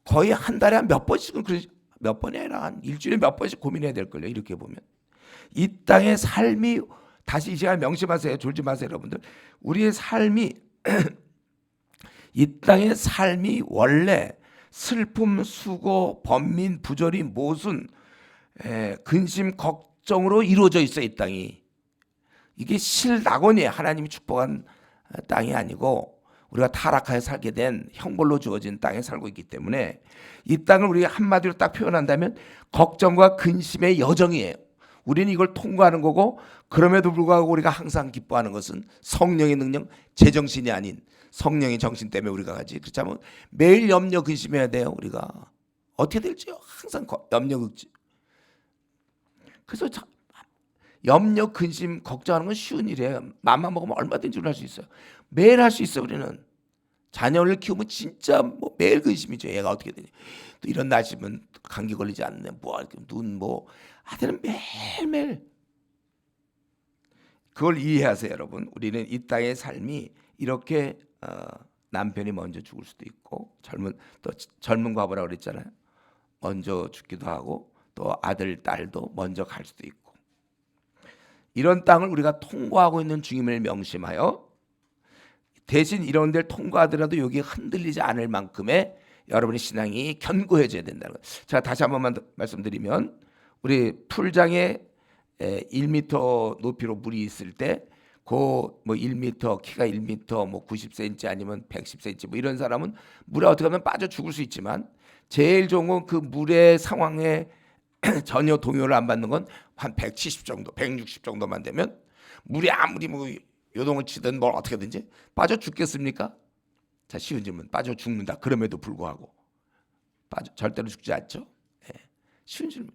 거의 한 달에 한 몇 번씩은 몇 번이 아니라 한 일주일에 몇 번씩 고민해야 될 걸요. 이렇게 보면 이 땅의 삶이 다시 이 시간 명심하세요. 졸지 마세요, 여러분들. 우리의 삶이 이 땅의 삶이 원래 슬픔, 수고, 번민, 부조리, 모순, 근심, 걱정으로 이루어져 있어요. 이 땅이. 이게 실낙원이에요. 하나님이 축복한 땅이 아니고 우리가 타락하여 살게 된 형벌로 주어진 땅에 살고 있기 때문에 이 땅을 우리가 한마디로 딱 표현한다면 걱정과 근심의 여정이에요. 우리는 이걸 통과하는 거고 그럼에도 불구하고 우리가 항상 기뻐하는 것은 성령의 능력, 제정신이 아닌 성령의 정신 때문에 우리가 가지. 그렇다면 매일 염려 근심해야 돼요. 우리가 어떻게 될지요. 항상 염려 걱정. 그래서 염려 근심 걱정하는 건 쉬운 일이에요. 맘만 먹으면 얼마든지 할 수 있어요. 매일 할 수 있어. 우리는 자녀를 키우면 진짜 뭐 매일 근심이죠. 얘가 어떻게 되냐. 또 이런 날씨면 감기 걸리지 않네. 눈 하여튼 매일매일 그걸 이해하세요, 여러분. 우리는 이 땅의 삶이 이렇게 남편이 먼저 죽을 수도 있고 젊은 과부라고 그랬잖아요. 먼저 죽기도 하고 또 아들, 딸도 먼저 갈 수도 있고 이런 땅을 우리가 통과하고 있는 중임을 명심하여 대신 이런 데를 통과하더라도 여기 흔들리지 않을 만큼의 여러분의 신앙이 견고해져야 된다는 거예요. 제가 다시 한 번만 말씀드리면 우리 풀장에 1m 높이로 물이 있을 때 그 뭐 1m 키가 1m 뭐 90cm 아니면 110cm 뭐 이런 사람은 물에 어떻게 하면 빠져 죽을 수 있지만 제일 좋은 건 그 물의 상황에 전혀 동요를 안 받는 건 한 170 정도, 160 정도만 되면 물이 아무리 뭐 요동을 치든 뭘 어떻게든지 빠져 죽겠습니까? 자, 쉬운 질문. 빠져 죽는다. 그럼에도 불구하고 절대로 죽지 않죠. 쉬운 질문.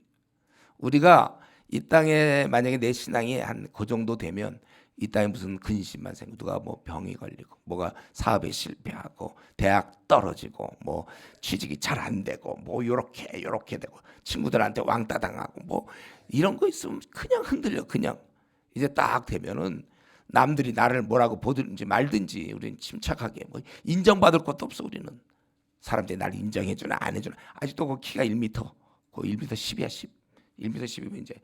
우리가 이 땅에 만약에 내 신앙이 한 그 정도 되면 이 땅에 무슨 근심만 생기고 누가 뭐 병이 걸리고 뭐가 사업에 실패하고 대학 떨어지고 뭐 취직이 잘 안 되고 뭐 요렇게 되고 친구들한테 왕따 당하고 뭐 이런 거 있으면 그냥 흔들려. 그냥 이제 딱 되면은 남들이 나를 뭐라고 보든지 말든지 우리는 침착하게 뭐 인정받을 것도 없어. 우리는 사람들이 나를 인정해주나 안 해주나. 아직도 그 키가 1m 그 1m 10이야 10 1m 10이면 이제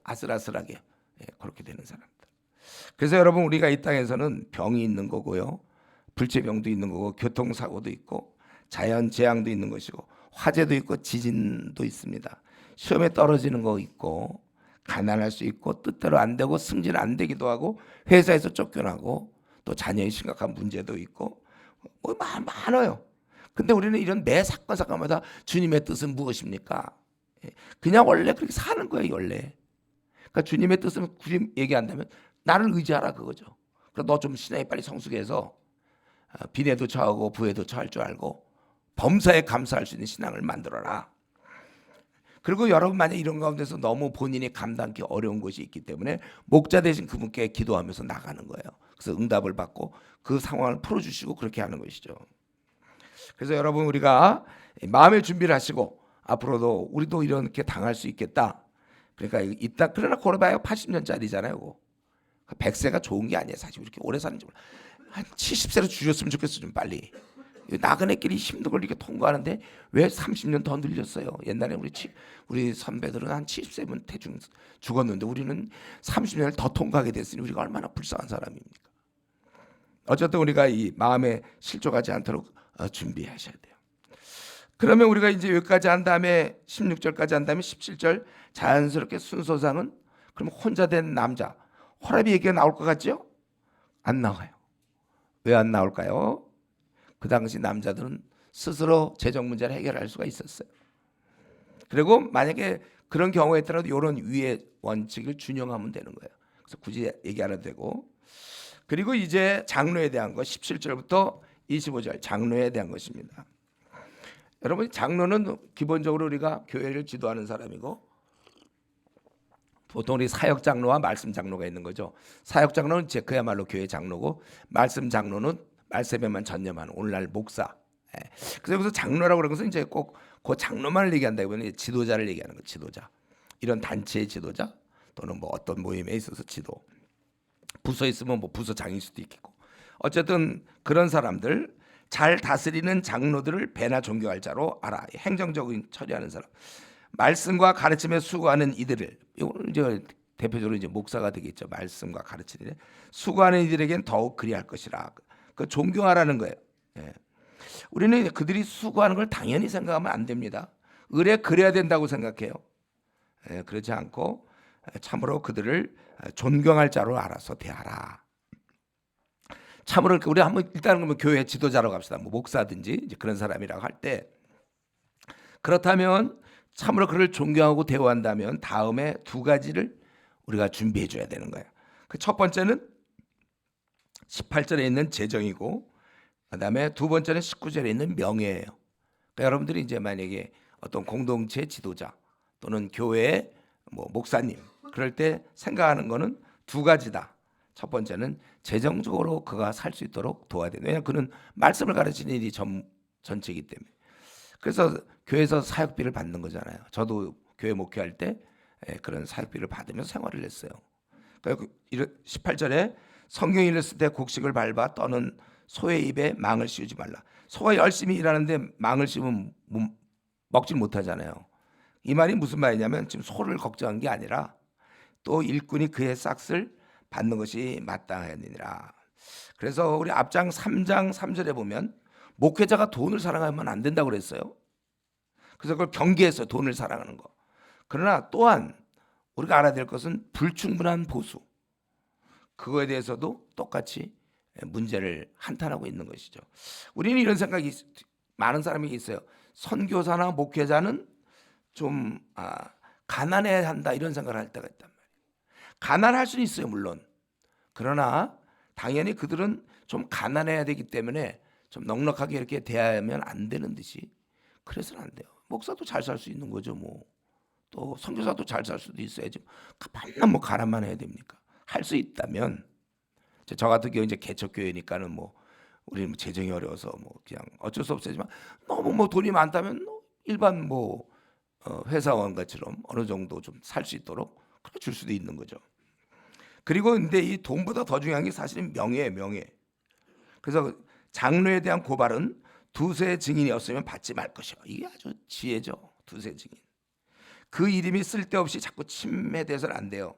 아슬아슬하게 그렇게 되는 사람들. 그래서 여러분 우리가 이 땅에서는 병이 있는 거고요, 불치병도 있는 거고, 교통사고도 있고, 자연재앙도 있는 것이고, 화재도 있고, 지진도 있습니다. 시험에 떨어지는 거 있고, 가난할 수 있고, 뜻대로 안 되고, 승진 안 되기도 하고, 회사에서 쫓겨나고, 또 자녀의 심각한 문제도 있고, 뭐 많아요. 근데 우리는 이런 매 사건마다 주님의 뜻은 무엇입니까? 그냥 원래 그렇게 사는 거예요, 원래. 그러니까 주님의 뜻은 굳이 얘기한다면 나를 의지하라 그거죠. 그래서 너 좀 신앙이 빨리 성숙해서 빈에도 처하고 부에도 처할 줄 알고 범사에 감사할 수 있는 신앙을 만들어라. 그리고 여러분 만약 이런 가운데서 너무 본인이 감당하기 어려운 것이 있기 때문에 목자 대신 그분께 기도하면서 나가는 거예요. 그래서 응답을 받고 그 상황을 풀어주시고 그렇게 하는 것이죠. 그래서 여러분 우리가 마음의 준비를 하시고 앞으로도 우리도 이렇게 당할 수 있겠다. 그러니까 이따 그러나 걸어봐야 80년짜리잖아요. 100세가 좋은 게 아니에요. 사실 이렇게 오래 사는지 몰라. 한 70세로 줄였으면 좋겠어. 좀 빨리. 나그네끼리 힘든 걸 이렇게 통과하는데 왜 30년 더 늘렸어요? 옛날에 우리 선배들은 한 70세면 대충 죽었는데 우리는 30년을 더 통과하게 됐으니 우리가 얼마나 불쌍한 사람입니까? 어쨌든 우리가 이 마음에 실족하지 않도록 준비하셔야 돼요. 그러면 우리가 이제 여기까지 한 다음에 16절까지 한 다음에 17절 자연스럽게 순서상은 그럼 혼자 된 남자 호랍이 얘기가 나올 것 같죠? 안 나와요. 왜 안 나올까요? 그 당시 남자들은 스스로 재정 문제를 해결할 수가 있었어요. 그리고 만약에 그런 경우에 있더라도 이런 위의 원칙을 준용하면 되는 거예요. 그래서 굳이 얘기 안 해도 되고. 그리고 이제 장로에 대한 것 17절부터 25절 장로에 대한 것입니다. 여러분 장로는 기본적으로 우리가 교회를 지도하는 사람이고 보통 우리 사역 장로와 말씀 장로가 있는 거죠. 사역 장로는 이제 그야말로 교회 장로고 말씀 장로는 말씀에만 전념하는 오늘날 목사. 그래서 여기서 장로라고 그런 것은 이제 꼭 그 장로만을 얘기한다기보다는 지도자를 얘기하는 거죠. 지도자. 이런 단체의 지도자 또는 뭐 어떤 모임에 있어서 지도. 부서 있으면 뭐 부서장일 수도 있겠고. 어쨌든 그런 사람들 잘 다스리는 장로들을 배나 존경할 자로 알아. 행정적인 처리하는 사람. 말씀과 가르침에 수고하는 이들을 이거는 이제 대표적으로 이제 목사가 되겠죠. 말씀과 가르치는 수고하는 이들에겐 더욱 그리할 것이라. 그 존경하라는 거예요. 우리는 그들이 수고하는 걸 당연히 생각하면 안 됩니다. 그래야 된다고 생각해요. 그렇지 않고 참으로 그들을 존경할 자로 알아서 대하라. 참으로 우리 한번 일단 그러면 교회 지도자라고 합시다. 뭐 목사든지 이제 그런 사람이라고 할 때 그렇다면 참으로 그를 존경하고 대우한다면 다음에 두 가지를 우리가 준비해 줘야 되는 거예요. 그 첫 번째는 18절에 있는 재정이고 그다음에 두 번째는 19절에 있는 명예예요. 그러니까 여러분들이 이제 만약에 어떤 공동체 지도자 또는 교회 뭐 목사님 그럴 때 생각하는 거는 두 가지다. 첫 번째는 재정적으로 그가 살 수 있도록 도와야 돼. 왜냐하면 그는 말씀을 가르치는 일이 전체이기 때문에. 그래서 교회에서 사역비를 받는 거잖아요. 저도 교회 목회할 때 그런 사역비를 받으면서 생활을 했어요. 그러니까 18절에 성경이 일렀을 때 곡식을 밟아 떠는 소의 입에 망을 씌우지 말라. 소가 열심히 일하는데 망을 씌우면 먹질 못하잖아요. 이 말이 무슨 말이냐면 지금 소를 걱정한 게 아니라 또 일꾼이 그의 싹을 받는 것이 마땅하니라. 그래서 우리 앞장 3장 3절에 보면 목회자가 돈을 사랑하면 안 된다고 그랬어요. 그래서 그걸 경계해서 돈을 사랑하는 거. 그러나 또한 우리가 알아야 될 것은 불충분한 보수. 그거에 대해서도 똑같이 문제를 한탄하고 있는 것이죠. 우리는 이런 생각이 많은 사람이 있어요. 선교사나 목회자는 좀 가난해야 한다 이런 생각을 할 때가 있단 말이에요. 가난할 수는 있어요, 물론. 그러나 당연히 그들은 좀 가난해야 되기 때문에 좀 넉넉하게 이렇게 대하면 안 되는 듯이 그래서는 안 돼요. 목사도 잘 살 수 있는 거죠, 뭐. 또 선교사도 잘 살 수도 있어야지. 맨날 뭐 가난만 해야 됩니까? 할 수 있다면 저 같은 경우 이제 개척교회니까는 뭐 우리는 뭐 재정이 어려워서 뭐 그냥 어쩔 수 없지만 너무 뭐 돈이 많다면 일반 뭐 회사원 것처럼 어느 정도 좀 살 수 있도록 그렇게 줄 수도 있는 거죠. 그리고 근데 이 돈보다 더 중요한 게 사실은 명예예요, 명예. 그래서 장로에 대한 고발은 두세 증인이 없으면 받지 말 것이요. 이게 아주 지혜죠. 두세 증인. 그 이름이 쓸데없이 자꾸 침해돼서는 안 돼요.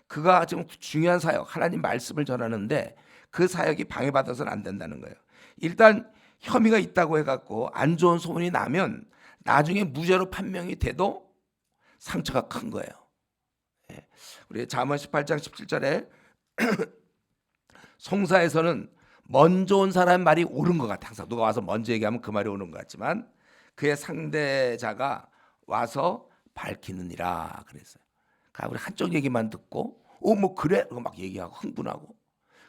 그가 지금 중요한 사역, 하나님 말씀을 전하는데 그 사역이 방해받아서는 안 된다는 거예요. 일단 혐의가 있다고 해갖고 안 좋은 소문이 나면 나중에 무죄로 판명이 돼도 상처가 큰 거예요. 우리 잠언 18장 17절에 송사에서는 먼저 온 사람 말이 옳은 것 같아. 항상 누가 와서 먼저 얘기하면 그 말이 옳은 것 같지만 그의 상대자가 와서 밝히느니라 그랬어요. 우리 한쪽 얘기만 듣고 뭐 그래? 막 얘기하고 흥분하고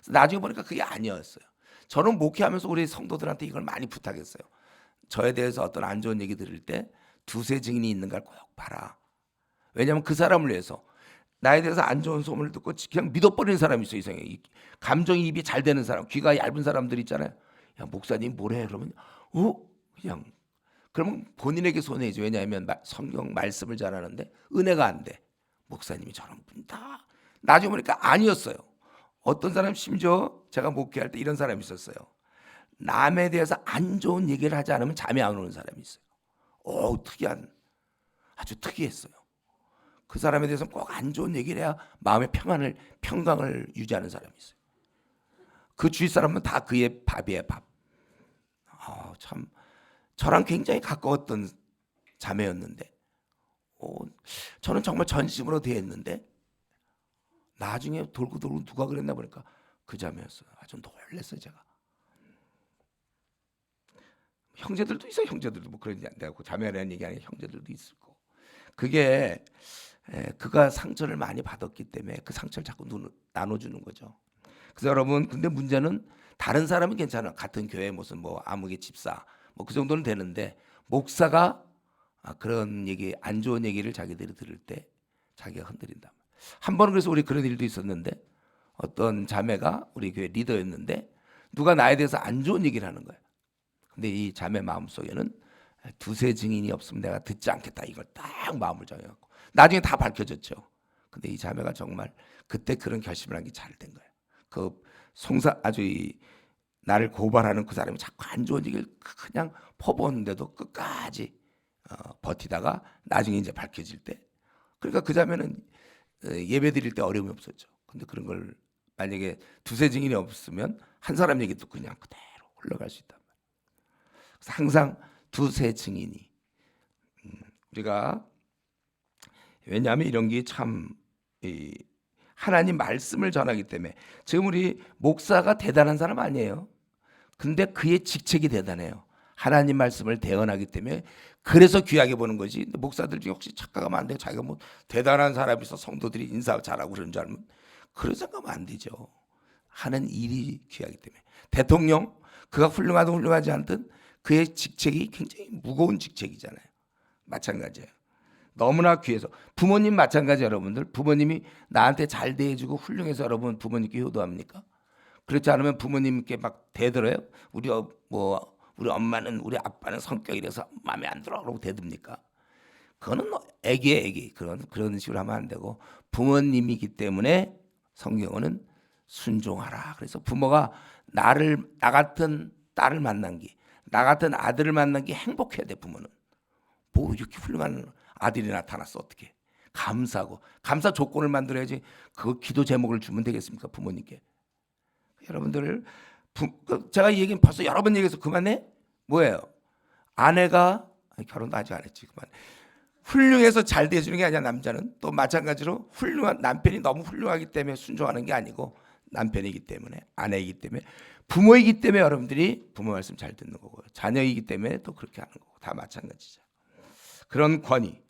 나중에 보니까 그게 아니었어요. 저는 목회하면서 우리 성도들한테 이걸 많이 부탁했어요. 저에 대해서 어떤 안 좋은 얘기 들을 때 두세 증인이 있는가를 꼭 봐라. 왜냐하면 그 사람을 위해서 나에 대해서 안 좋은 소문을 듣고 그냥 믿어버리는 사람이 있어요. 이상해. 감정이입이 잘 되는 사람, 귀가 얇은 사람들 있잖아요. 야, 목사님 뭐래? 그러면 그냥 그러면 본인에게 손해지. 왜냐하면 성경 말씀을 잘하는데 은혜가 안 돼. 목사님이 저런 분이다. 나중에 보니까 아니었어요. 어떤 사람 심지어 제가 목회할 때 이런 사람이 있었어요. 남에 대해서 안 좋은 얘기를 하지 않으면 잠이 안 오는 사람이 있어요. 특이한, 아주 특이했어요. 그 사람에 대해서 꼭 안 좋은 얘기를 해야 마음의 평강을 유지하는 사람이 있어요. 그 주위 사람은 다 그의 밥이에요, 밥. 참 저랑 굉장히 가까웠던 자매였는데 저는 정말 전심으로 대했는데 나중에 돌고 누가 그랬나 보니까 그 자매였어요. 아주 놀랐어요, 제가. 형제들도 있어요. 형제들도 뭐 그런 내가 자매라는 얘기 아니라 형제들도 있을 거고. 그게 그가 상처를 많이 받았기 때문에 그 상처를 자꾸 나눠주는 거죠. 그래서 여러분, 근데 문제는 다른 사람은 괜찮아. 같은 교회 무슨 뭐 아무개 집사 뭐 그 정도는 되는데 목사가 그런 얘기, 안 좋은 얘기를 자기들이 들을 때 자기가 흔들린다. 한 번은 그래서 우리 그런 일도 있었는데 어떤 자매가 우리 교회 리더였는데 누가 나에 대해서 안 좋은 얘기를 하는 거예요. 근데 이 자매 마음속에는 두세 증인이 없으면 내가 듣지 않겠다. 이걸 딱 마음을 정해갖고 나중에 다 밝혀졌죠. 근데 이 자매가 정말 그때 그런 결심을 한 게 잘 된 거예요. 그 아주 나를 고발하는 그 사람이 자꾸 안 좋은 얘기를 그냥 퍼부었는데도 끝까지 버티다가 나중에 이제 밝혀질 때, 그러니까 그 자매는 예배 드릴 때 어려움이 없었죠. 근데 그런 걸 만약에 두세 증인이 없으면 한 사람 얘기도 그냥 그대로 흘러갈 수 있단 말이에요. 그래서 항상 두세 증인이 우리가, 왜냐하면 이런 게 참 하나님 말씀을 전하기 때문에. 지금 우리 목사가 대단한 사람 아니에요. 근데 그의 직책이 대단해요. 하나님 말씀을 대언하기 때문에 그래서 귀하게 보는 거지. 근데 목사들 중에 혹시 착각하면 안 돼요. 자기가 뭐 대단한 사람이 있어 성도들이 인사 잘하고 그런 줄 알면 그런 생각하면 안 되죠. 하는 일이 귀하기 때문에. 대통령, 그가 훌륭하든 훌륭하지 않든 그의 직책이 굉장히 무거운 직책이잖아요. 마찬가지예요. 너무나 귀해서. 부모님 마찬가지 여러분들. 부모님이 나한테 잘 대해주고 훌륭해서 여러분 부모님께 효도합니까? 그렇지 않으면 부모님께 막 대들어요. 우리 엄마는 우리 아빠는 성격이 이래서 마음에 안 들어 그러고 대듭니까? 그거는 애기예요, 애기. 그런 식으로 하면 안 되고 부모님이기 때문에 성경은 순종하라. 그래서 부모가 나 같은 딸을 만난 게, 나 같은 아들을 만난 게 행복해야 돼. 부모는 뭐 이렇게 훌륭한 아들이 나타났어 어떻게? 감사하고 감사 조건을 만들어야지. 그 기도 제목을 주면 되겠습니까 부모님께? 여러분들 제가 이 얘기는 벌써 여러 번 얘기해서 그만해? 뭐예요? 아내가 결혼도 아직 안 했지 그만. 훌륭해서 잘 대해주는 게 아니야. 남자는 또 마찬가지로 훌륭한 남편이 너무 훌륭하기 때문에 순종하는 게 아니고 남편이기 때문에 아내이기 때문에 부모이기 때문에 여러분들이 부모 말씀 잘 듣는 거고요. 자녀이기 때문에 또 그렇게 하는 거고 다 마찬가지죠. 그런 권위.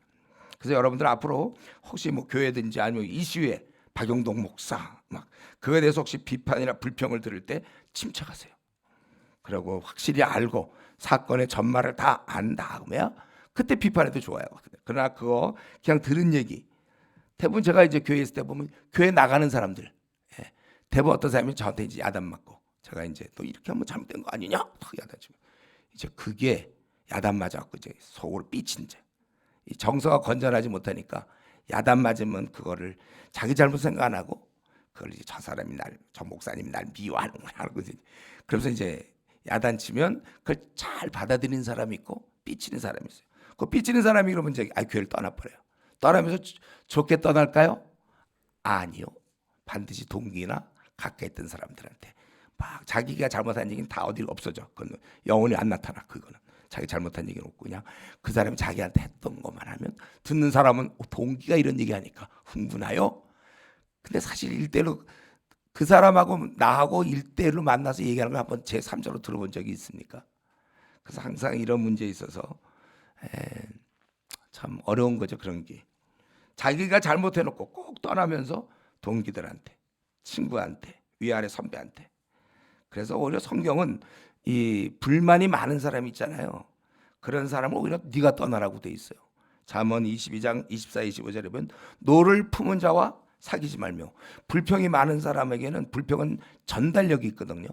그래서 여러분들 앞으로 혹시 뭐 교회든지 아니면 이슈에 박용동 목사 막 그거에 대해서 혹시 비판이나 불평을 들을 때 침착하세요. 그리고 확실히 알고 사건의 전말을 다 안 다음에야 그때 비판해도 좋아요. 그러나 그거 그냥 들은 얘기. 대부분 제가 이제 교회에 있을 때 보면 교회 나가는 사람들 대부분 어떤 사람이 저한테 이제 야단 맞고 제가 이제 너 이렇게 하면 잘못된 거 아니냐? 야단 치고 이제 그게 야단 맞아갖고 이제 속으로 삐친 제. 이 정서가 건전하지 못하니까 야단 맞으면 그거를 자기 잘못 생각 안 하고 그걸 이제 저 목사님이 날 미워하는 거지. 그러면서 이제 야단 치면 그걸 잘 받아들이는 사람이 있고 삐치는 사람이 있어요. 그 삐치는 사람이 그러면 이제 교회를 떠나버려요. 떠나면서 좋게 떠날까요? 아니요. 반드시 동기나 가까이 있던 사람들한테 막 자기가 잘못한 얘기는 다 어디 없어져. 그건 영원히 안 나타나. 그거는 자기 잘못한 얘기는 없고 그냥 그 사람이 자기한테 했던 것만 하면 듣는 사람은 동기가 이런 얘기하니까 흥분하여. 근데 사실 일대로 그 사람하고 나하고 일대일로 만나서 얘기하는 걸 한번 제3자로 들어본 적이 있습니까? 그래서 항상 이런 문제에 있어서 참 어려운 거죠. 그런 게 자기가 잘못해놓고 꼭 떠나면서 동기들한테 친구한테 위아래 선배한테. 그래서 오히려 성경은 이 불만이 많은 사람이 있잖아요. 그런 사람을 오히려 네가 떠나라고 돼 있어요. 잠언 22장 24, 25절에 보면 노를 품은 자와 사귀지 말며. 불평이 많은 사람에게는 불평은 전달력이 있거든요.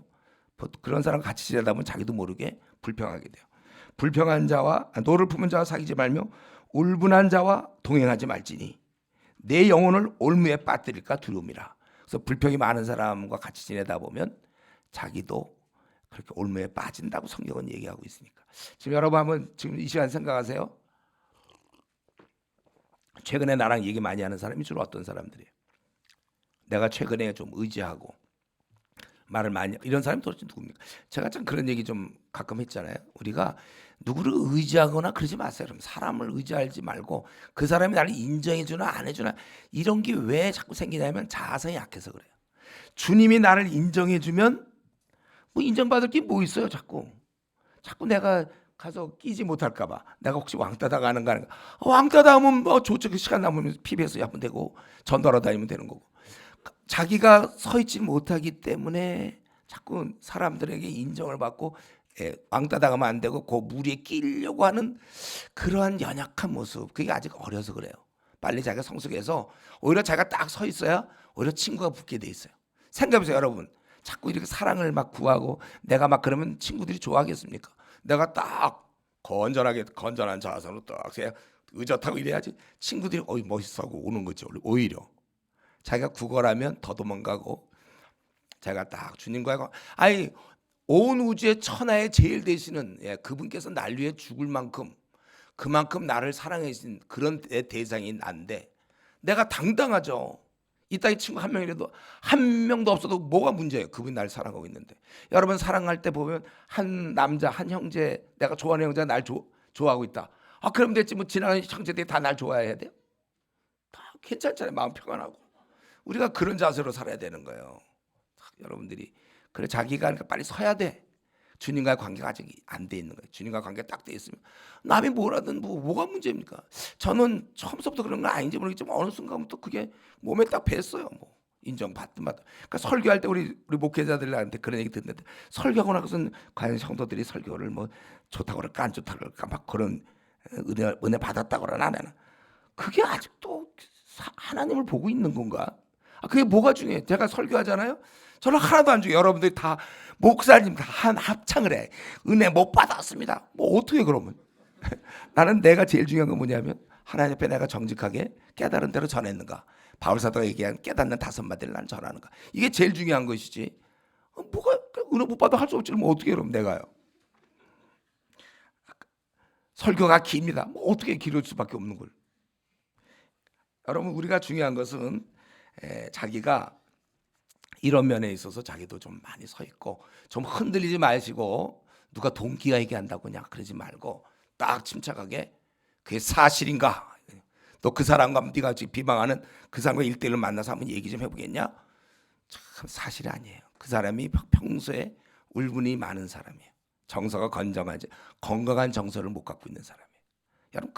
그런 사람 같이 지내다 보면 자기도 모르게 불평하게 돼요. 불평한 자와 노를 품은 자와 사귀지 말며 울분한 자와 동행하지 말지니 내 영혼을 올무에 빠뜨릴까 두려움이라. 그래서 불평이 많은 사람과 같이 지내다 보면 자기도 그렇게 올무에 빠진다고 성경은 얘기하고 있으니까. 지금 여러분 한번 지금 이 시간 생각하세요. 최근에 나랑 얘기 많이 하는 사람이 주로 어떤 사람들이에요? 내가 최근에 좀 의지하고 말을 많이 이런 사람이 도대체 누굽니까? 제가 참 그런 얘기 좀 가끔 했잖아요. 우리가 누구를 의지하거나 그러지 마세요. 그럼 사람을 의지하지 말고 그 사람이 나를 인정해주나 안 해주나 이런 게 왜 자꾸 생기냐면 자아성이 약해서 그래요. 주님이 나를 인정해주면 뭐 인정받을 게 뭐 있어요. 자꾸 내가 가서 끼지 못할까봐 내가 혹시 왕따 당하는 거 아닌가. 왕따 당하면 뭐 좋죠. 그 시간 남으면 PBS 하면 되고 전도하러 다니면 되는 거고. 자기가 서 있지 못하기 때문에 자꾸 사람들에게 인정을 받고 왕따 당하면 안 되고 그 무리에 끼려고 하는 그러한 연약한 모습. 그게 아직 어려서 그래요. 빨리 자기가 성숙해서 오히려 자기가 딱 서 있어야 오히려 친구가 붙게 돼 있어요. 생각해보세요 여러분. 자꾸 이렇게 사랑을 막 구하고 내가 막 그러면 친구들이 좋아하겠습니까? 내가 딱 건전한 자세로 딱 그냥 의젓하고 이래야지 친구들이 멋있어하고 오는 거죠. 오히려 자기가 구걸하면 더 도망가고. 자기가 딱 주님과의 온 우주의 천하에 제일 되시는 그분께서 날 위해 죽을 만큼 그만큼 나를 사랑해 주신 그런 대상이 난데 내가 당당하죠. 이 땅에 친구 한 명이라도 한 명도 없어도 뭐가 문제예요? 그분이 나를 사랑하고 있는데. 여러분 사랑할 때 보면 한 남자 한 형제 내가 좋아하는 형제가 날 좋아하고 있다. 그럼 됐지 뭐 지나가는 형제들이 다 날 좋아해야 돼요? 다 괜찮잖아요. 마음 평안하고. 우리가 그런 자세로 살아야 되는 거예요. 여러분들이 그래 자기가 그러니까 빨리 서야 돼. 주님과의 관계가 아직 안 돼 있는 거예요. 주님과 관계 딱 돼 있으면 남이 뭐라든 뭐가 문제입니까? 저는 처음부터 그런 건 아닌지 모르겠지만 어느 순간부터 그게 몸에 딱 뱄어요. 뭐 인정받든 받든. 그러니까 설교할 때 우리 목회자들한테 그런 얘기 듣는데 설교하고 나서는 과연 성도들이 설교를 뭐 좋다고 그럴까 안 좋다고 그럴까 막 그런 은혜 받았다고 그러나 나는 그게 아직도 하나님을 보고 있는 건가? 그게 뭐가 중요해? 제가 설교하잖아요. 저는 하나도 안 중요해. 여러분들이 다 목사님 다 한 합창을 해. 은혜 못 받았습니다. 뭐 어떻게 그러면? 나는 내가 제일 중요한 건 뭐냐면 하나님 앞에 내가 정직하게 깨달은 대로 전했는가. 바울 사도가 얘기한 깨닫는 5마디를 난 전하는가. 이게 제일 중요한 것이지. 뭐가 은혜 못 받아 할 수 없지. 뭐 어떻게 그럼 내가요? 설교가 깁니다. 뭐 어떻게 길을 수밖에 없는 걸. 여러분 우리가 중요한 것은 자기가 이런 면에 있어서 자기도 좀 많이 서 있고 좀 흔들리지 마시고 누가 동기가 얘기한다고 그냥 그러지 말고 딱 침착하게 그게 사실인가? 너 그 사람과 네가 지금 비방하는 그 사람과 1대1로 만나서 한번 얘기 좀 해보겠냐? 참 사실이 아니에요. 그 사람이 평소에 울분이 많은 사람이에요. 정서가 건강하지 건강한 정서를 못 갖고 있는 사람이에요. 여러분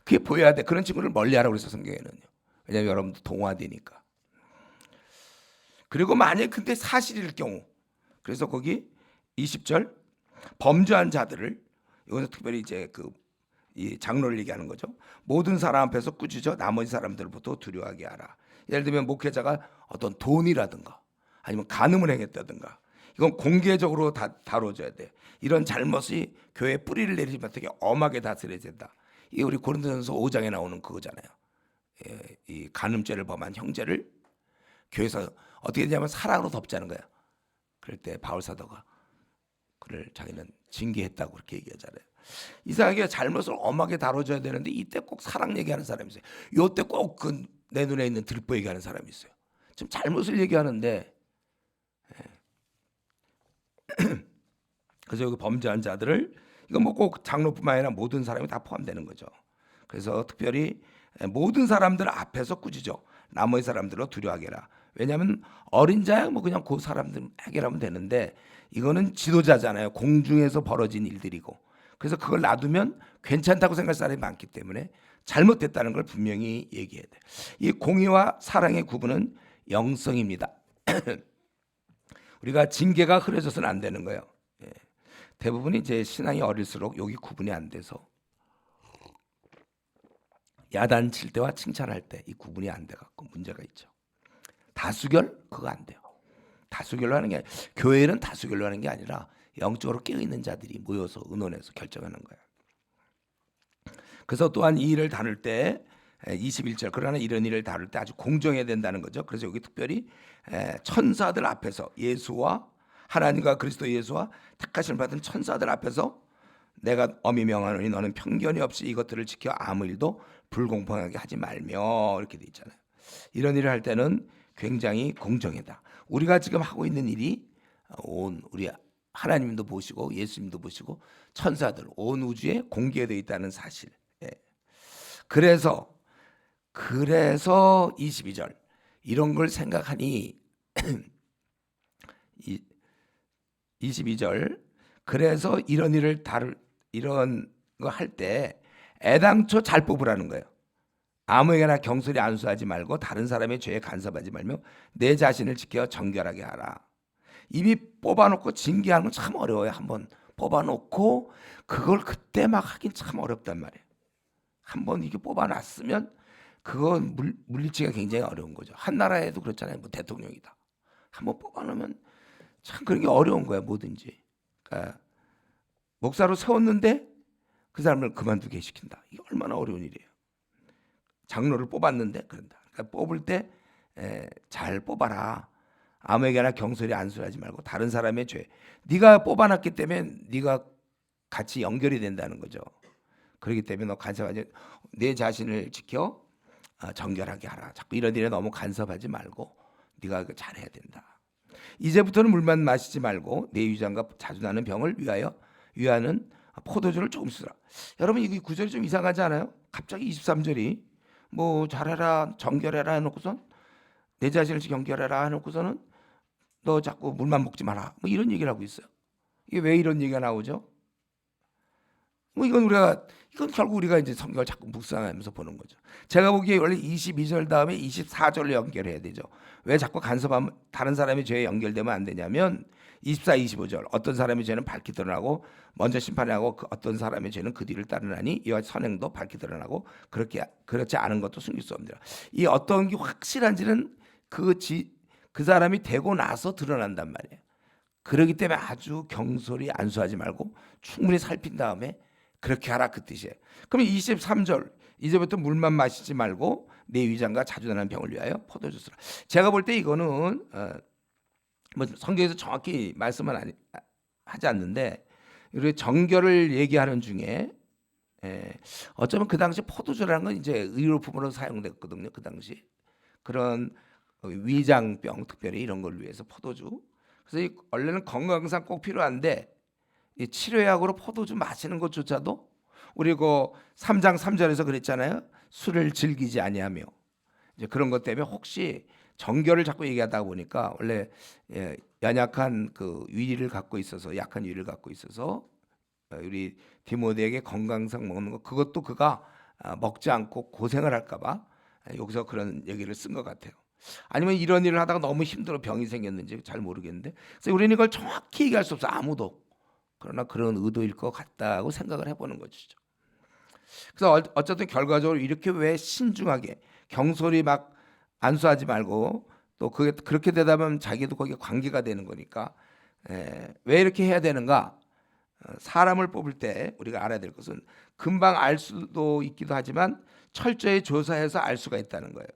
그게 보여야 돼. 그런 친구를 멀리하라고 그랬어 성경에는요. 왜냐하면 여러분도 동화되니까. 그리고 만약 근데 사실일 경우, 그래서 거기 20절 범죄한 자들을 이거는 특별히 이제 이 장로를 얘기하는 거죠. 모든 사람 앞에서 꾸짖어 나머지 사람들부터 두려워하게 하라. 예를 들면 목회자가 어떤 돈이라든가 아니면 간음을 행했다든가 이건 공개적으로 다뤄져야 돼. 이런 잘못이 교회에 뿌리를 내리면 되게 엄하게 다스려야 된다. 이게 우리 고린도전서 5장에 나오는 그거잖아요. 이 간음죄를 범한 형제를 교회에서 어떻게 되냐면 사랑으로 덮자는 거야. 그럴 때 바울 사도가 그를 자기는 징계했다고 그렇게 얘기하잖아요. 이상하게 잘못을 엄하게 다뤄줘야 되는데 이때 꼭 사랑 얘기하는 사람이 있어요. 이때 꼭 내 눈에 있는 들보 얘기하는 사람이 있어요. 지금 잘못을 얘기하는데 그래서 여기 범죄한 자들을 이건 뭐 꼭 장로뿐만 아니라 모든 사람이 다 포함되는 거죠. 그래서 특별히 모든 사람들 앞에서 꾸짖어 나머지 사람들로 두려워하게 해라. 왜냐하면 어린 자야 뭐 그냥 그 사람들 해결하면 되는데 이거는 지도자잖아요. 공중에서 벌어진 일들이고 그래서 그걸 놔두면 괜찮다고 생각할 사람이 많기 때문에 잘못됐다는 걸 분명히 얘기해야 돼. 이 공의와 사랑의 구분은 영성입니다. 우리가 징계가 흐려져서는 안 되는 거예요. 대부분이 제 신앙이 어릴수록 여기 구분이 안 돼서 야단칠 때와 칭찬할 때 이 구분이 안 돼 갖고 문제가 있죠. 다수결 그거 안 돼요. 다수결로 하는 게 교회는 다수결로 하는 게 아니라 영적으로 깨어 있는 자들이 모여서 의논해서 결정하는 거예요. 그래서 또한 이 일을 다룰 때 21절 그러나 이런 일을 다룰 때 아주 공정해야 된다는 거죠. 그래서 여기 특별히 천사들 앞에서 예수와 하나님과 그리스도 예수와 택하심을 받은 천사들 앞에서 내가 엄히 명하노니 너는 편견이 없이 이것들을 지켜 아무 일도 불공평하게 하지 말며 이렇게 돼 있잖아요. 이런 일을 할 때는 굉장히 공정하다. 우리가 지금 하고 있는 일이 온 우리 하나님도 보시고 예수님도 보시고 천사들 온 우주에 공개되어 있다는 사실. 그래서 22절 이런 걸 생각하니 22절 그래서 이런 일을 이런 거 할 때 애당초 잘 뽑으라는 거예요. 아무에게나 경솔히 안수하지 말고 다른 사람의 죄에 간섭하지 말며 내 자신을 지켜 정결하게 하라. 이미 뽑아놓고 징계하는 건 참 어려워요. 한번 뽑아놓고 그걸 그때 막 하긴 참 어렵단 말이에요. 한번 이게 뽑아놨으면 그건 물리치기가 굉장히 어려운 거죠. 한 나라에도 그렇잖아요. 뭐 대통령이다. 한번 뽑아놓으면 참 그런 게 어려운 거야. 뭐든지. 그러니까 목사로 세웠는데 그 사람을 그만두게 시킨다. 이게 얼마나 어려운 일이에요. 장로를 뽑았는데 그런다. 그러니까 뽑을 때 잘 뽑아라. 아무에게나 경솔히 안수하지 말고 다른 사람의 죄. 네가 뽑아놨기 때문에 네가 같이 연결이 된다는 거죠. 그렇기 때문에 너 간섭하지 내 자신을 지켜 정결하게 하라. 자꾸 이런 일에 너무 간섭하지 말고 네가 잘해야 된다. 이제부터는 물만 마시지 말고 내 위장과 자주 나는 병을 위하는 포도주를 조금 쓰라. 여러분 이 구절이 좀 이상하지 않아요? 갑자기 23절이 뭐 잘해라 정결해라 해놓고선 내 자신을 경결해라 해놓고서는 너 자꾸 물만 먹지 마라 뭐 이런 얘기를 하고 있어요. 이게 왜 이런 얘기가 나오죠? 뭐 이건 결국 우리가 이제 성경을 자꾸 묵상하면서 보는 거죠. 제가 보기에 원래 22절 다음에 24절로 연결해야 되죠. 왜 자꾸 간섭하면 다른 사람의 죄에 연결되면 안 되냐면 24, 25절 어떤 사람의 죄는 밝히 드러나고 먼저 심판하고 어떤 사람의 죄는 그 뒤를 따르나니 이와 선행도 밝히 드러나고 그렇지 않은 것도 숨길 수 없느니라. 이 어떤 게 확실한지는 그 사람이 되고 나서 드러난단 말이에요. 그렇기 때문에 아주 경솔히 안수하지 말고 충분히 살핀 다음에 그렇게 하라 그 뜻이에요. 그럼 23절 이제부터 물만 마시지 말고 내 위장과 자주 나는 병을 위하여 포도주스라. 제가 볼 때 이거는 뭐 성경에서 정확히 말씀은 하지 않는데 우리 정결을 얘기하는 중에 어쩌면 그 당시 포도주라는 건 이제 의료품으로 사용됐거든요. 그 당시 그런 위장병 특별히 이런 걸 위해서 포도주. 그래서 원래는 건강상 꼭 필요한데 이 치료약으로 포도주 마시는 것조차도 우리 그 3장 3절에서 그랬잖아요. 술을 즐기지 아니하며 이제 그런 것 때문에 혹시 정결을 자꾸 얘기하다 보니까 원래 연약한 그 위를 갖고 있어서 약한 위를 갖고 있어서 우리 디모데에게 건강상 먹는 거 그것도 그가 먹지 않고 고생을 할까봐 여기서 그런 얘기를 쓴 것 같아요. 아니면 이런 일을 하다가 너무 힘들어 병이 생겼는지 잘 모르겠는데 그래서 우리는 이걸 정확히 얘기할 수 없어 아무도. 그러나 그런 의도일 것 같다고 생각을 해보는 것이죠. 그래서 어쨌든 결과적으로 이렇게 왜 신중하게 경솔히 막 안수하지 말고 또 그게 그렇게 되다 보면 자기도 거기에 관계가 되는 거니까 왜 이렇게 해야 되는가? 사람을 뽑을 때 우리가 알아야 될 것은 금방 알 수도 있기도 하지만 철저히 조사해서 알 수가 있다는 거예요.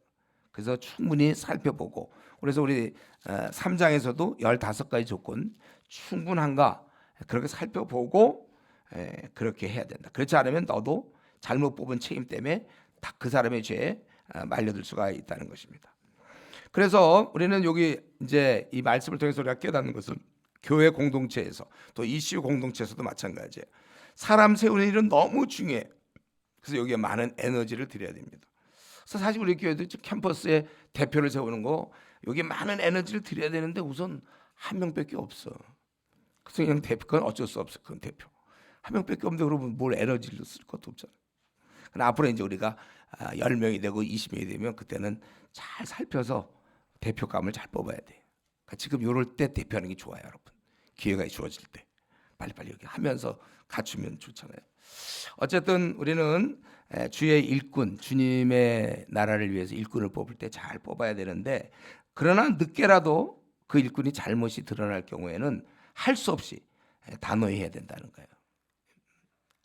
그래서 충분히 살펴보고 그래서 우리 3장에서도 15가지 조건 충분한가 그렇게 살펴보고 그렇게 해야 된다. 그렇지 않으면 너도 잘못 뽑은 책임 때문에 다 그 사람의 죄에 말려들 수가 있다는 것입니다. 그래서 우리는 여기 이제 이 말씀을 통해서 우리가 깨닫는 것은 교회 공동체에서 또 이슈 공동체에서도 마찬가지예요. 사람 세우는 일은 너무 중요해. 그래서 여기에 많은 에너지를 들여야 됩니다. 그래서 사실 우리 교회도 캠퍼스에 대표를 세우는 거 여기 많은 에너지를 들여야 되는데 우선 한 명밖에 없어. 그래서 그냥 대표건 어쩔 수 없어. 그건 대표 한 명밖에 없는데 그러면 뭘 에너지를 쓸 것도 없잖아. 그러나 앞으로 이제 우리가 10명이 되고 20명이 되면 그때는 잘 살펴서 대표감을 잘 뽑아야 돼. 그러니까 지금 이럴 때 대표하는 게 좋아요, 여러분. 기회가 주어질 때 빨리빨리 여기 하면서 갖추면 좋잖아요. 어쨌든 우리는 주의 일꾼, 주님의 나라를 위해서 일꾼을 뽑을 때 잘 뽑아야 되는데 그러나 늦게라도 그 일꾼이 잘못이 드러날 경우에는 할 수 없이 단호히 해야 된다는 거예요.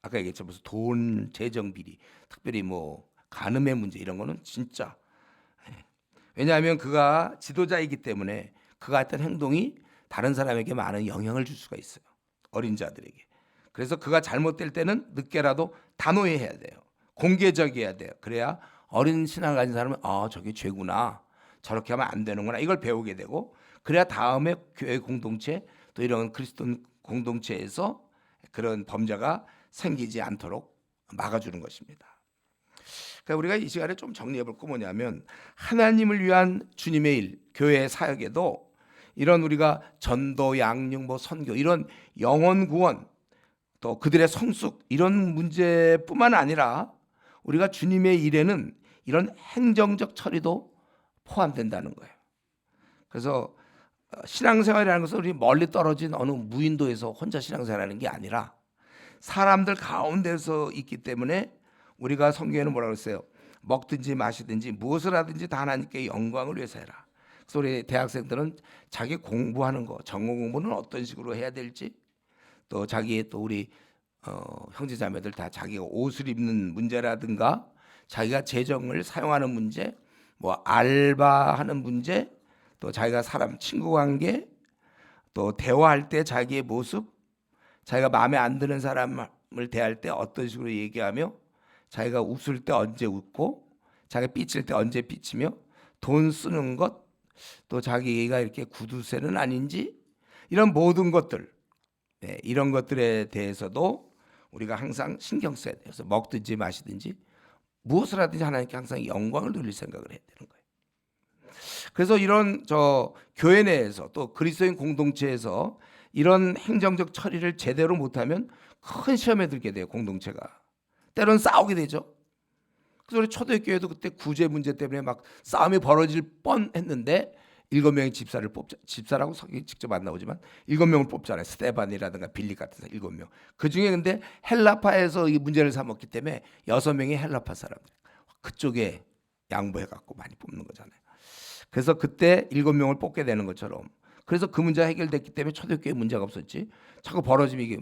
아까 얘기했죠. 무슨 돈, 재정 비리, 특별히 뭐 간음의 문제 이런 거는 진짜 왜냐하면 그가 지도자이기 때문에 그가 했던 행동이 다른 사람에게 많은 영향을 줄 수가 있어요. 어린 자들에게. 그래서 그가 잘못될 때는 늦게라도 단호히 해야 돼요. 공개적이어야 돼요. 그래야 어린 신앙을 가진 사람은 저게 죄구나. 저렇게 하면 안 되는구나. 이걸 배우게 되고 그래야 다음에 교회 공동체 또 이런 그리스도 공동체에서 그런 범죄가 생기지 않도록 막아주는 것입니다. 그러니까 우리가 이 시간에 좀 정리해 볼 거 뭐냐면 하나님을 위한 주님의 일, 교회의 사역에도 이런 우리가 전도, 양육, 선교 이런 영혼 구원 또 그들의 성숙 이런 문제뿐만 아니라 우리가 주님의 일에는 이런 행정적 처리도 포함된다는 거예요. 그래서 신앙생활이라는 것은 우리 멀리 떨어진 어느 무인도에서 혼자 신앙생활하는 게 아니라 사람들 가운데서 있기 때문에 우리가 성경에는 뭐라고 했어요? 먹든지 마시든지 무엇을 하든지 다 하나님께 영광을 위해서 해라. 그래서 우리 대학생들은 자기 공부하는 거, 전공 공부는 어떤 식으로 해야 될지 또 자기의 또 우리 형제자매들 다 자기가 옷을 입는 문제라든가 자기가 재정을 사용하는 문제, 뭐 알바하는 문제, 또 자기가 사람 친구 관계, 또 대화할 때 자기의 모습, 자기가 마음에 안 드는 사람을 대할 때 어떤 식으로 얘기하며 자기가 웃을 때 언제 웃고 자기가 삐칠 때 언제 삐치며 돈 쓰는 것, 또 자기가 이렇게 구두쇠는 아닌지 이런 모든 것들 이런 것들에 대해서도 우리가 항상 신경 써야 돼요. 그래서 먹든지 마시든지 무엇을 하든지 하나님께 항상 영광을 돌릴 생각을 해야 되는 거예요. 그래서 이런 교회 내에서 또 그리스도인 공동체에서 이런 행정적 처리를 제대로 못하면 큰 시험에 들게 돼요. 공동체가 때로는 싸우게 되죠. 그래서 우리 초대교회도 그때 구제 문제 때문에 막 싸움이 벌어질 뻔했는데 7명의 집사를 뽑자. 집사라고 성경이 직접 안 나오지만 7명을 뽑잖아요. 스테반이라든가 빌립 같은 사람 7명. 그 중에 근데 헬라파에서 이 문제를 삼았기 때문에 6명이 헬라파 사람들. 그쪽에 양보해 갖고 많이 뽑는 거잖아요. 그래서 그때 7명을 뽑게 되는 것처럼, 그래서 그 문제가 해결됐기 때문에 초대교회 문제가 없었지. 자꾸 벌어지면 이게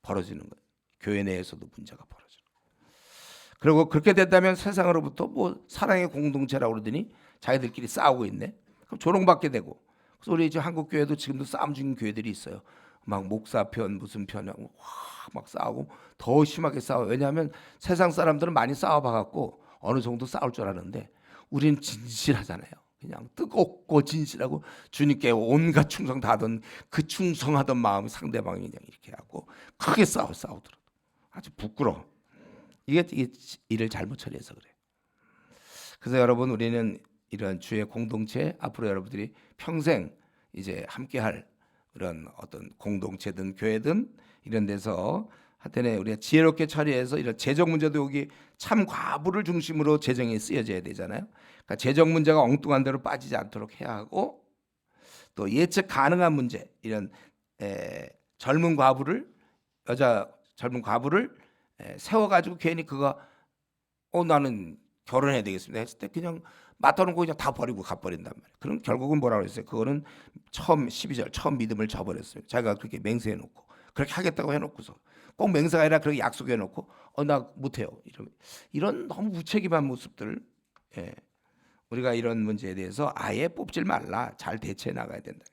벌어지는 거예요. 교회 내에서도 문제가 벌어져요. 그리고 그렇게 된다면 세상으로부터 뭐 사랑의 공동체라고 그러더니 자기들끼리 싸우고 있네. 그럼 조롱받게 되고. 그래서 우리 이제 한국 교회도 지금도 싸움 중인 교회들이 있어요. 막 목사 편 무슨 편하고 막 싸우고 더 심하게 싸워. 왜냐하면 세상 사람들은 많이 싸워봐갖고 어느 정도 싸울 줄 아는데 우리는 진실하잖아요. 그냥 뜨겁고 진실하고 주님께 온갖 충성 다하던 그 충성하던 마음이 상대방이 그냥 이렇게 하고 크게 싸우더라도 아주 부끄러워. 이게 일을 잘못 처리해서 그래요. 그래서 여러분, 우리는 이런 주의 공동체, 앞으로 여러분들이 평생 이제 함께할 이런 어떤 공동체든 교회든 이런 데서 하여튼 우리가 지혜롭게 처리해서 이런 재정 문제도 여기 참 과부를 중심으로 재정이 쓰여져야 되잖아요. 그러니까 재정 문제가 엉뚱한 데로 빠지지 않도록 해야 하고, 또 예측 가능한 문제, 이런 젊은 과부를 세워가지고 괜히 그가 나는 결혼해야 되겠습니다 했을 때 그냥 맡아놓고 그냥 다 버리고 가버린단 말이에요. 그럼 결국은 뭐라고 그랬어요? 그거는 처음 12절 처음 믿음을 저버렸어요. 자기가 그렇게 맹세해놓고 그렇게 하겠다고 해놓고서 꼭 맹세가 아니라 그렇게 약속해놓고 나 못해요. 이런 너무 무책임한 모습들, 우리가 이런 문제에 대해서 아예 뽑질 말라. 잘 대처해 나가야 된다.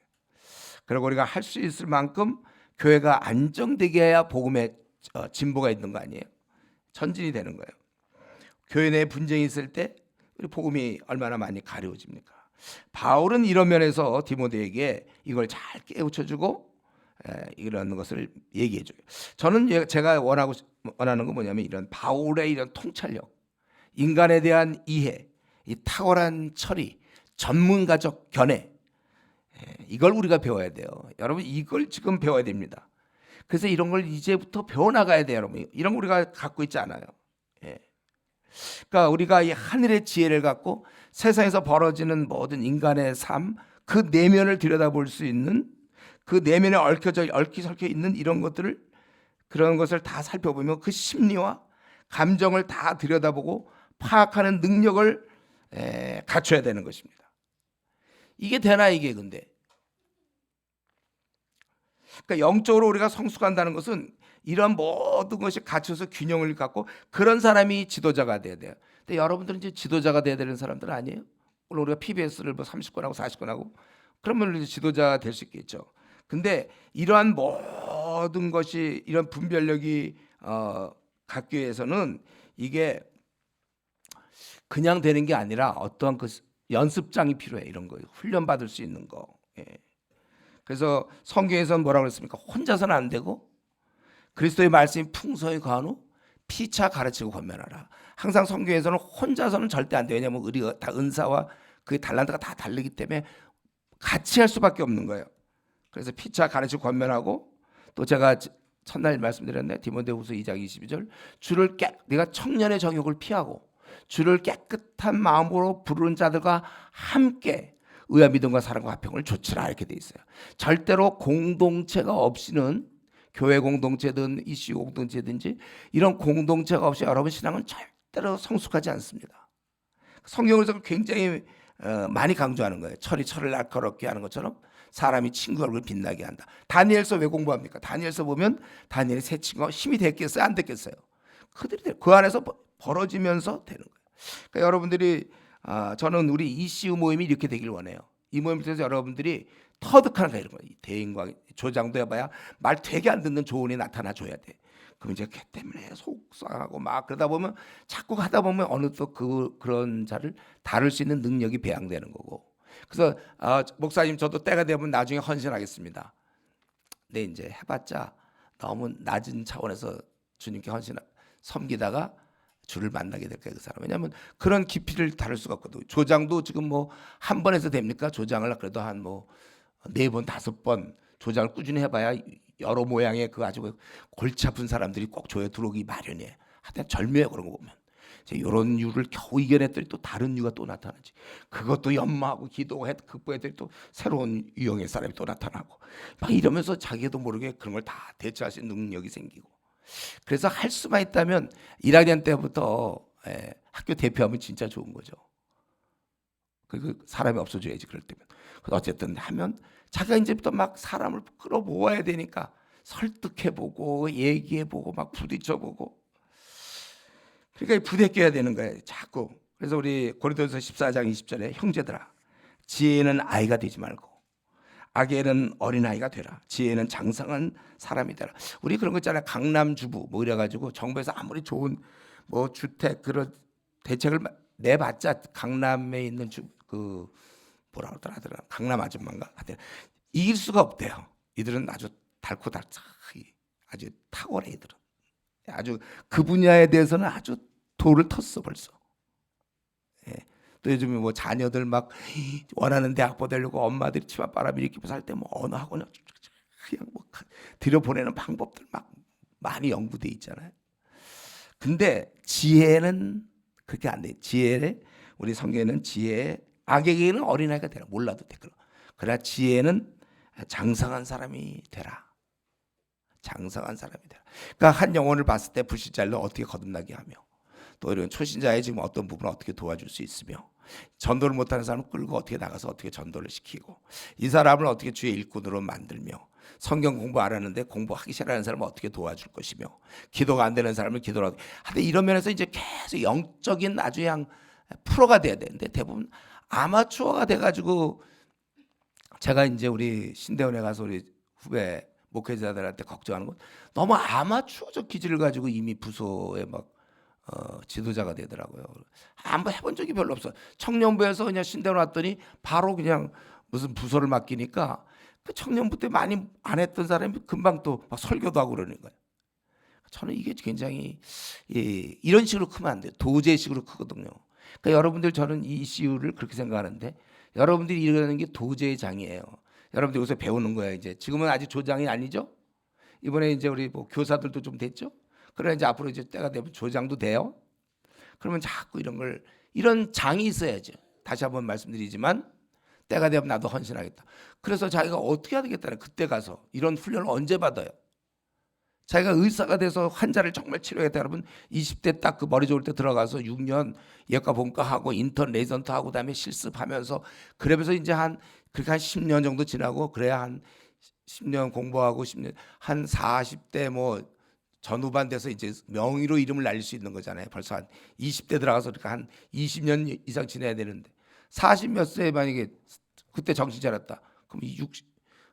그리고 우리가 할 수 있을 만큼 교회가 안정되게 해야 복음의 진보가 있는 거 아니에요? 전진이 되는 거예요. 교회 내에 분쟁이 있을 때 우리 복음이 얼마나 많이 가려워집니까? 바울은 이런 면에서 디모데에게 이걸 잘 깨우쳐주고 이런 것을 얘기해줘요. 저는 제가 원하는 건 뭐냐면 이런 바울의 이런 통찰력, 인간에 대한 이해, 이 탁월한 처리, 전문가적 견해, 이걸 우리가 배워야 돼요. 여러분, 이걸 지금 배워야 됩니다. 그래서 이런 걸 이제부터 배워나가야 돼요. 여러분, 이런 거 우리가 갖고 있지 않아요. 그러니까 우리가 이 하늘의 지혜를 갖고 세상에서 벌어지는 모든 인간의 삶, 그 내면을 들여다볼 수 있는, 그 내면에 얽히설켜 있는 이런 것들을, 그런 것을 다 살펴보면 그 심리와 감정을 다 들여다보고 파악하는 능력을 갖춰야 되는 것입니다. 이게 되나 이게? 근데 그러니까 영적으로 우리가 성숙한다는 것은 이런 모든 것이 갖춰서 균형을 갖고 그런 사람이 지도자가 돼야 돼요. 근데 여러분들은 이제 지도자가 돼야 되는 사람들 아니에요? 오늘 우리가 PBS를 뭐 30권 하고 40권 하고 그러면 이제 지도자가 될 수 있겠죠. 근데 이러한 모든 것이, 이런 분별력이 각 교회에서는 이게 그냥 되는 게 아니라 어떠한 그 연습장이 필요해. 이런 거 훈련 받을 수 있는 거. 그래서 성경에서는 뭐라고 그랬습니까? 혼자서는 안 되고 그리스도의 말씀이 풍성히 거한 후 피차 가르치고 권면하라. 항상 성경에서는 혼자서는 절대 안 돼요. 왜냐하면 우리가 다 은사와 그 달란트가 다 다르기 때문에 같이 할 수밖에 없는 거예요. 그래서 피차 가르치고 권면하고, 또 제가 첫날 말씀드렸네, 디모데후서 2장 22절, 네가 청년의 정욕을 피하고 주를 깨끗한 마음으로 부르는 자들과 함께 의와 믿음과 사랑과 화평을 조치라, 이렇게 돼 있어요. 절대로 공동체가 없이는, 교회 공동체든 이슈 공동체든지 이런 공동체가 없이 여러분 신앙은 절대로 성숙하지 않습니다. 성경에서 굉장히 많이 강조하는 거예요. 철을 날카롭게 하는 것처럼 사람이 친구 얼굴 빛나게 한다. 다니엘서 왜 공부합니까? 다니엘서 보면 다니엘의 새 친구가 힘이 됐겠어요? 안 됐겠어요? 그 안에서 벌어지면서 되는 거예요. 그러니까 여러분들이, 저는 우리 이슈 모임이 이렇게 되길 원해요. 이 모임을 통해서 여러분들이 터득하는 거예요. 대인과 조장도 해봐야 말 되게 안 듣는 조언이 나타나줘야 돼. 그럼 이제 걔 때문에 속상하고 막 그러다 보면, 자꾸 하다 보면 어느 또 그런 자를 다룰 수 있는 능력이 배양되는 거고. 그래서 목사님, 저도 때가 되면 나중에 헌신하겠습니다. 근데 이제 해봤자 너무 낮은 차원에서 주님께 섬기다가 주를 만나게 될 거예요, 그 사람. 왜냐하면 그런 깊이를 다룰 수가 없거든요. 조장도 지금 뭐 한 번 해서 됩니까? 조장을 그래도 한 뭐 4번 5번 조장을 꾸준히 해봐야 여러 모양의 그 아주 골치 아픈 사람들이 꼭 조에 들어오기 마련이에요. 하여튼 절묘해, 그런 거 보면. 이런 이유를 겨우 이겨냈더니 또 다른 이유가 또 나타나지. 그것도 연마하고 기도해 극복했더니 또 새로운 유형의 사람이 또 나타나고 막 이러면서 자기도 모르게 그런 걸 다 대처할 수 있는 능력이 생기고. 그래서 할 수만 있다면 1학년 때부터 학교 대표하면 진짜 좋은 거죠. 그 사람이 없어져야지 그럴 때면. 어쨌든 하면 자기가 이제부터 막 사람을 끌어모아야 되니까 설득해보고 얘기해보고 막 부딪혀보고. 그러니까 부대껴야 되는 거예요 자꾸. 그래서 우리 고린도전서 14장 20절에 형제들아 지혜는 아이가 되지 말고 악에는 어린아이가 되라. 지혜는 장성한 사람이 되라. 우리 그런 거 있잖아요. 강남주부 뭐 이래가지고 정부에서 아무리 좋은 뭐 주택 그런 대책을 내봤자 강남에 있는 그 뭐라 그러더라 강남 아줌마인가 하여튼 이길 수가 없대요. 이들은 아주 달코달짝이 아주 탁월해. 이들은 아주 그 분야에 대해서는 아주 돌을 텄어 벌써. 예. 또 요즘에 뭐 자녀들 막 원하는 대학 보내려고 엄마들이 치맛바람 일으키고 살 때 뭐 어느 학원에 그냥 뭐 들여보내는 방법들 막 많이 연구돼 있잖아요. 근데 지혜는 그렇게 안 돼. 지혜를 우리 성경에는 지혜 악에게는 어린아이가 되라. 몰라도 돼. 그러나 지혜는 장성한 사람이 되라. 장성한 사람이 되라. 그러니까 한 영혼을 봤을 때 불신자를 어떻게 거듭나게 하며 또 이런 초신자의 지금 어떤 부분을 어떻게 도와줄 수 있으며 전도를 못하는 사람을 끌고 어떻게 나가서 어떻게 전도를 시키고 이 사람을 어떻게 주의 일꾼으로 만들며 성경 공부 안 하는데 공부하기 싫어하는 사람을 어떻게 도와줄 것이며 기도가 안 되는 사람을 기도로 하되 이런 면에서 이제 계속 영적인 아주 그냥 프로가 돼야 되는데 대부분 아마추어가 돼가지고 제가 이제 우리 신대원에 가서 우리 후배 목회자들한테 걱정하는 건 너무 아마추어적 기질을 가지고 이미 부서에 막 지도자가 되더라고요. 한번 해본 적이 별로 없어. 청년부에서 그냥 신대원 왔더니 바로 그냥 무슨 부서를 맡기니까 그 청년부 때 많이 안 했던 사람이 금방 또 막 설교도 하고 그러는 거예요. 저는 이게 굉장히 이런 식으로 크면 안 돼요. 도제식으로 크거든요. 그러니까 여러분들 저는 이 이슈를 그렇게 생각하는데 여러분들이 이러는 게 도제의 장이에요. 여러분들 여기서 배우는 거예요. 이제 지금은 아직 조장이 아니죠. 이번에 이제 우리 뭐 교사들도 좀 됐죠. 그러나 이제 앞으로 이제 때가 되면 조장도 돼요. 그러면 자꾸 이런 장이 있어야죠. 다시 한번 말씀드리지만 때가 되면 나도 헌신하겠다. 그래서 자기가 어떻게 해야 되겠다는 그때 가서 이런 훈련을 언제 받아요? 자기가 의사가 돼서 환자를 정말 치료하겠다. 여러분 20대 딱 그 머리 좋을 때 들어가서 6년 예과 본과 하고 인턴 레전트 하고 그다음에 실습하면서 그러면서 이제 그렇게 한 10년 정도 지나고 그래야 한 10년 공부하고 10년 한 40대 뭐 전후반 돼서 이제 명의로 이름을 날릴 수 있는 거잖아요. 벌써 한 20대 들어가서 그러니까 한 20년 이상 지내야 되는데 40 몇 세에 만약에 그때 정신 차렸다. 그럼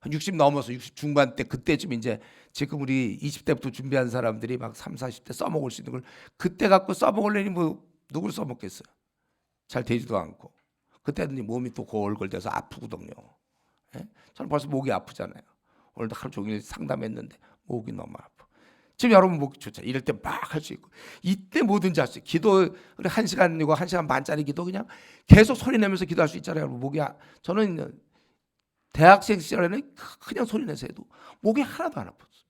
한 60 넘어서 60 중반 때 그때쯤 이제 지금 우리 20대부터 준비한 사람들이 막 3, 40대 써먹을 수 있는 걸 그때 갖고 써먹으려니 뭐 누굴 써먹겠어요. 잘 되지도 않고. 그때는 몸이 또 골골대서 아프거든요. 예? 저는 벌써 목이 아프잖아요. 오늘도 하루 종일 상담했는데 목이 너무 아파. 지금 여러분 목이 좋죠. 이럴 때 막 할 수 있고 이때 뭐든지 할 수 있어요. 기도를 1시간이고 1시간 반짜리 기도 그냥 계속 소리 내면서 기도할 수 있잖아요. 목이 저는 대학생 시절에는 그냥 소리 내서 해도 목이 하나도 안 아팠어요.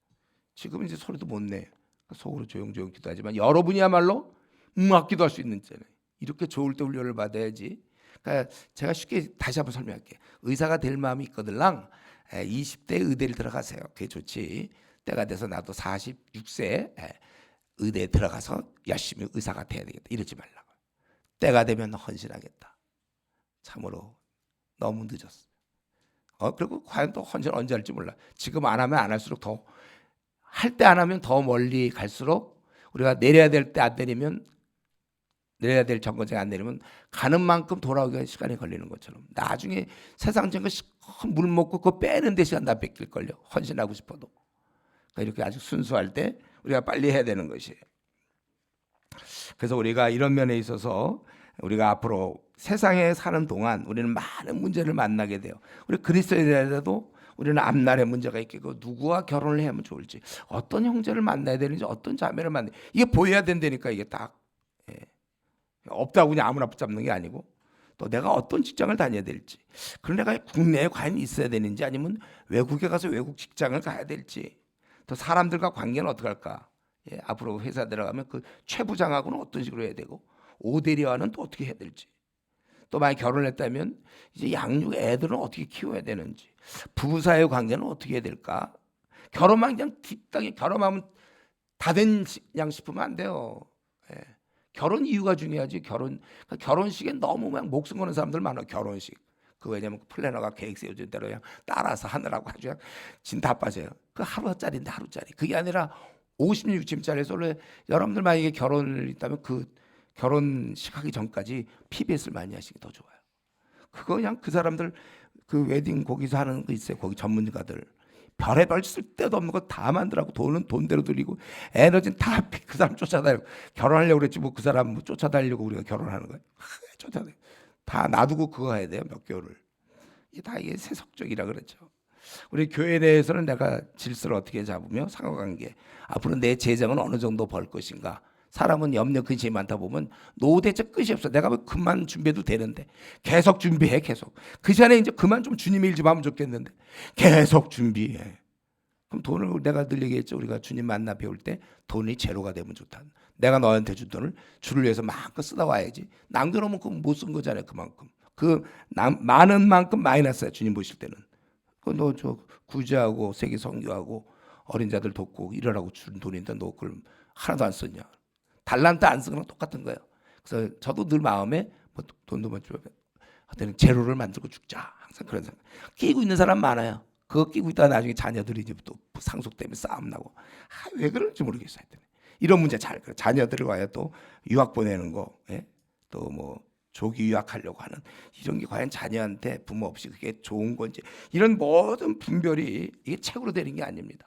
지금은 이제 소리도 못 내. 속으로 조용조용 기도하지만 여러분이야말로 막 기도할 수 있는 때는 이렇게 좋을 때 훈련을 받아야지. 그러니까 제가 쉽게 다시 한번 설명할게요. 의사가 될 마음이 있거들랑 20대 의대를 들어가세요. 그게 좋지. 때가 돼서 나도 46세 의대에 들어가서 열심히 의사가 돼야 되겠다. 이러지 말라고. 때가 되면 헌신하겠다. 참으로 너무 늦었어. 그리고 과연 또 헌신 언제 할지 몰라. 지금 안 하면 안 할수록 더 할 때 안 하면 더 멀리 갈수록 우리가 내려야 될 때 안 내리면 내려야 될 정거장 안 내리면 가는 만큼 돌아오기가 시간이 걸리는 것처럼 나중에 세상적인 거 실컷 물 먹고 그거 빼는 데 시간 다 뺏길걸요. 헌신하고 싶어도. 그러니까 이렇게 아주 순수할 때 우리가 빨리 해야 되는 것이에요. 그래서 우리가 이런 면에 있어서 우리가 앞으로 세상에 사는 동안 우리는 많은 문제를 만나게 돼요. 우리 그리스도인이라도 우리는 앞날에 문제가 있겠고 누구와 결혼을 하면 좋을지 어떤 형제를 만나야 되는지 어떤 자매를 만나야 이게 보여야 된다니까. 이게 딱 없다고 그냥 아무나 붙잡는 게 아니고 또 내가 어떤 직장을 다녀야 될지 그런 내가 국내에 과연 있어야 되는지 아니면 외국에 가서 외국 직장을 가야 될지 또 사람들과 관계는 어떻게 할까 예, 앞으로 회사 들어가면 그 최부장하고는 어떤 식으로 해야 되고 오대리와는 또 어떻게 해야 될지, 또 만약 결혼했다면 이제 양육 애들은 어떻게 키워야 되는지, 부부 사이의 관계는 어떻게 해야 될까. 결혼만 그냥 뒷땅에 결혼하면 다 된 양 싶으면 안 돼요. 예. 결혼 이유가 중요하지. 결혼식에 너무 막 목숨 거는 사람들 많아. 결혼식. 그 왜냐면 플래너가 계획 세워준 대로 그냥 따라서 하느라고 아주 그냥 진 다 빠져요. 그 하루짜리인데 하루짜리. 그게 아니라 50년 60짜리에서 원래 여러분들 만약에 결혼을 있다면 그 결혼식 하기 전까지 PBS를 많이 하시는 게 더 좋아요. 그거 그냥 그 사람들 그 웨딩 거기서 하는 거 있어요. 거기 전문가들. 별의별 쓸데도 없는 거 다 만들라고 돈은 돈대로 들이고 에너지는 다 그 사람 쫓아다니고 결혼하려고 그랬지 뭐 그 사람 뭐 쫓아다니려고 우리가 결혼하는 거예요. 쫓아다니 다 놔두고 그거 해야 돼요. 몇 개월을. 이게 세속적이라 그랬죠. 우리 교회 내에서는 내가 질서를 어떻게 잡으며 상호관계 앞으로 내 재정은 어느 정도 벌 것인가. 사람은 염려 근심이 많다 보면 노후대체 끝이 없어. 내가 뭐 그만 준비해도 되는데 계속 준비해. 계속 그 시간에 이제 그만 좀 주님의 일 좀 하면 좋겠는데 계속 준비해. 그럼 돈을 내가 늘 얘기했죠. 우리가 주님 만나 배울 때 돈이 제로가 되면 좋다. 내가 너한테 준 돈을 주를 위해서 마음껏 쓰다 와야지. 남겨놓으면 그건 못 쓴 거잖아요. 그만큼 많은 만큼 마이너스야. 주님 보실 때는. 너 저 구제하고 세계 선교하고 어린 자들 돕고 이러라고 준 돈인데 너 그걸 하나도 안 썼냐. 달란트 안 쓰는 거랑 똑같은 거예요. 그래서 저도 늘 마음에 뭐 돈도 못 주면 하여튼 제로를 만들고 죽자. 항상 그런 생각. 끼고 있는 사람 많아요. 그거 끼고 있다가 나중에 자녀들이 이제 또 상속 때문에 싸움 나고. 왜 그런지 모르겠어요. 이런 문제 잘 그래. 자녀들을 와야 또 유학 보내는 거, 예? 또 뭐 조기 유학하려고 하는 이런 게 과연 자녀한테 부모 없이 그게 좋은 건지 이런 모든 분별이 이게 책으로 되는 게 아닙니다.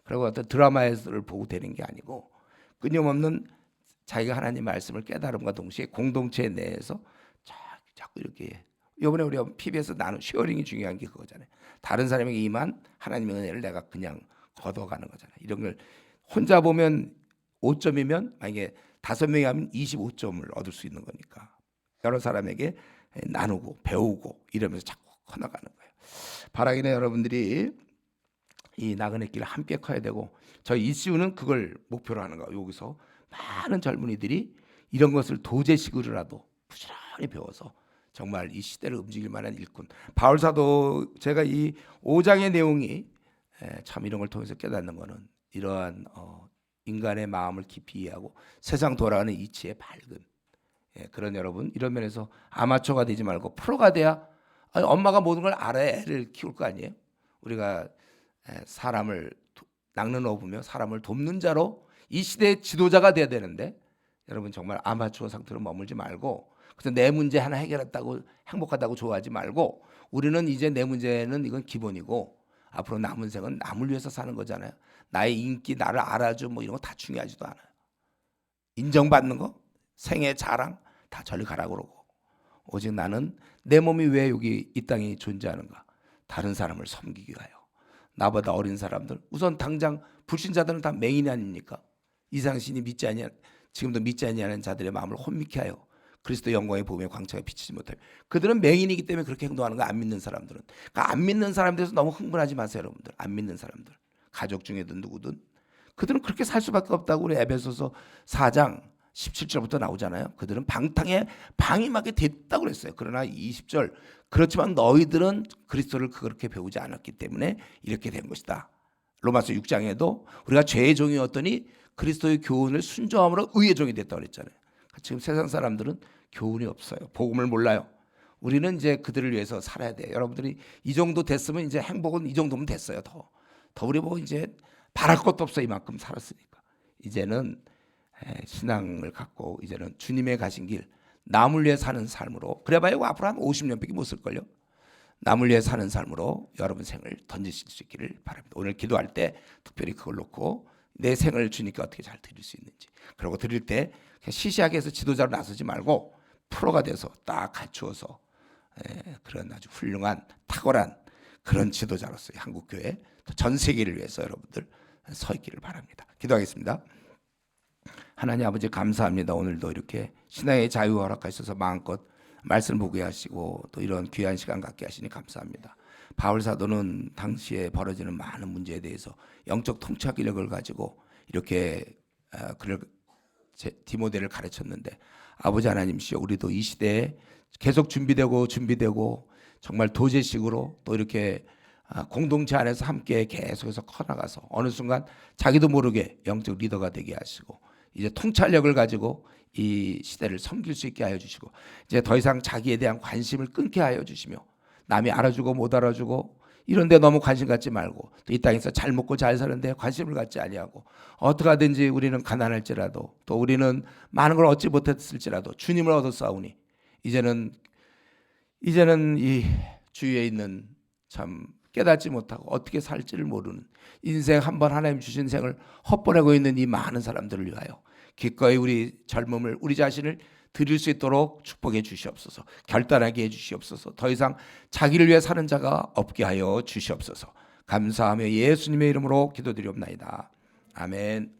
그리고 어떤 드라마를 보고 되는 게 아니고 끊임없는 자기가 하나님 말씀을 깨달음과 동시에 공동체 내에서 자꾸 이렇게 이번에 우리가 PBS 나눈 쉐어링이 중요한 게 그거잖아요. 다른 사람에게 임한 하나님의 은혜를 내가 그냥 걷어가는 거잖아요. 이런 걸 혼자 보면 5점이면 만약에 5명이 하면 25점을 얻을 수 있는 거니까 여러 사람에게 나누고 배우고 이러면서 자꾸 커나가는 거예요. 바라기는 여러분들이 이 나그네 길을 함께 커야 되고 저희 이슈는 그걸 목표로 하는 거예요. 여기서 많은 젊은이들이 이런 것을 도제식으로라도 부지런히 배워서 정말 이 시대를 움직일 만한 일꾼. 바울사도 제가 이 5장의 내용이 참 이런 걸 통해서 깨닫는 거는 이러한 인간의 마음을 깊이 이해하고 세상 돌아가는 이치에 밝은 그런 여러분 이런 면에서 아마추어가 되지 말고 프로가 돼야 엄마가 모든 걸 알아야 애를 키울 거 아니에요. 우리가 사람을 낚는 어부며 사람을 돕는 자로 이 시대의 지도자가 돼야 되는데 여러분 정말 아마추어 상태로 머물지 말고 그래서 내 문제 하나 해결했다고 행복하다고 좋아하지 말고 우리는 이제 내 문제는 이건 기본이고 앞으로 남은 생은 남을 위해서 사는 거잖아요. 나의 인기 나를 알아줘 뭐 이런 거 다 중요하지도 않아요. 인정받는 거 생애 자랑 다 저리 가라 그러고 오직 나는 내 몸이 왜 여기 이 땅에 존재하는가 다른 사람을 섬기기 위하여 나보다 어린 사람들 우선 당장 불신자들은 다 맹인이 아닙니까? 이상신이 믿지 아니한 지금도 믿지 아니하는 자들의 마음을 혼미케 하여 그리스도 영광의 복음의 광채가 비치지 못하여 그들은 맹인이기 때문에 그렇게 행동하는 거 안 믿는 사람들은 그러니까 안 믿는 사람들에서 너무 흥분하지 마세요 여러분들. 안 믿는 사람들 가족 중에든 누구든 그들은 그렇게 살 수밖에 없다고 우리 에베소서 4장 17절부터 나오잖아요. 그들은 방탕에 방임하게 됐다고 그랬어요. 그러나 20절 그렇지만 너희들은 그리스도를 그렇게 배우지 않았기 때문에 이렇게 된 것이다. 로마서 6장에도 우리가 죄의 종이었더니 그리스도의 교훈을 순종함으로 의의 종이 됐다고 그랬잖아요. 지금 세상 사람들은 교훈이 없어요. 복음을 몰라요. 우리는 이제 그들을 위해서 살아야 돼요. 여러분들이 이 정도 됐으면 이제 행복은 이 정도면 됐어요. 더 우리 뭐 이제 바랄 것도 없어. 이만큼 살았으니까 이제는 신앙을 갖고 이제는 주님의 가신 길 남을 위해 사는 삶으로 그래봐야 앞으로 한 50년밖에 못 쓸걸요. 남을 위해 사는 삶으로 여러분 생을 던지실 수 있기를 바랍니다. 오늘 기도할 때 특별히 그걸 놓고 내 생을 주님께 어떻게 잘 드릴 수 있는지 그리고 드릴 때 그냥 시시하게 해서 지도자로 나서지 말고 프로가 돼서 딱 갖추어서 그런 아주 훌륭한 탁월한 그런 지도자로서 한국교회 전 세계를 위해서 여러분들 서 있기를 바랍니다. 기도하겠습니다. 하나님 아버지 감사합니다. 오늘도 이렇게 신앙의 자유 허락하셔서 마음껏 말씀 보게 하시고 또 이런 귀한 시간 갖게 하시니 감사합니다. 바울 사도는 당시에 벌어지는 많은 문제에 대해서 영적 통찰력을 가지고 이렇게 그를 디모데를 가르쳤는데, 아버지 하나님이시여, 우리도 이 시대에 계속 준비되고 정말 도제식으로 또 이렇게 공동체 안에서 함께 계속해서 커나가서 어느 순간 자기도 모르게 영적 리더가 되게 하시고, 이제 통찰력을 가지고 이 시대를 섬길 수 있게 하여 주시고, 이제 더 이상 자기에 대한 관심을 끊게 하여 주시며, 남이 알아주고 못 알아주고 이런 데 너무 관심 갖지 말고, 또 이 땅에서 잘 먹고 잘 사는데 관심을 갖지 아니하고, 어떻게 하든지 우리는 가난할지라도, 또 우리는 많은 걸 얻지 못했을지라도 주님을 얻었사오니, 이제는 이 주위에 있는 참 깨닫지 못하고 어떻게 살지를 모르는 인생 한 번 하나님 주신 생을 헛보내고 있는 이 많은 사람들을 위하여 기꺼이 우리 젊음을, 우리 자신을 드릴 수 있도록 축복해 주시옵소서. 결단하게 해 주시옵소서. 더 이상 자기를 위해 사는 자가 없게 하여 주시옵소서. 감사하며 예수님의 이름으로 기도드리옵나이다. 아멘.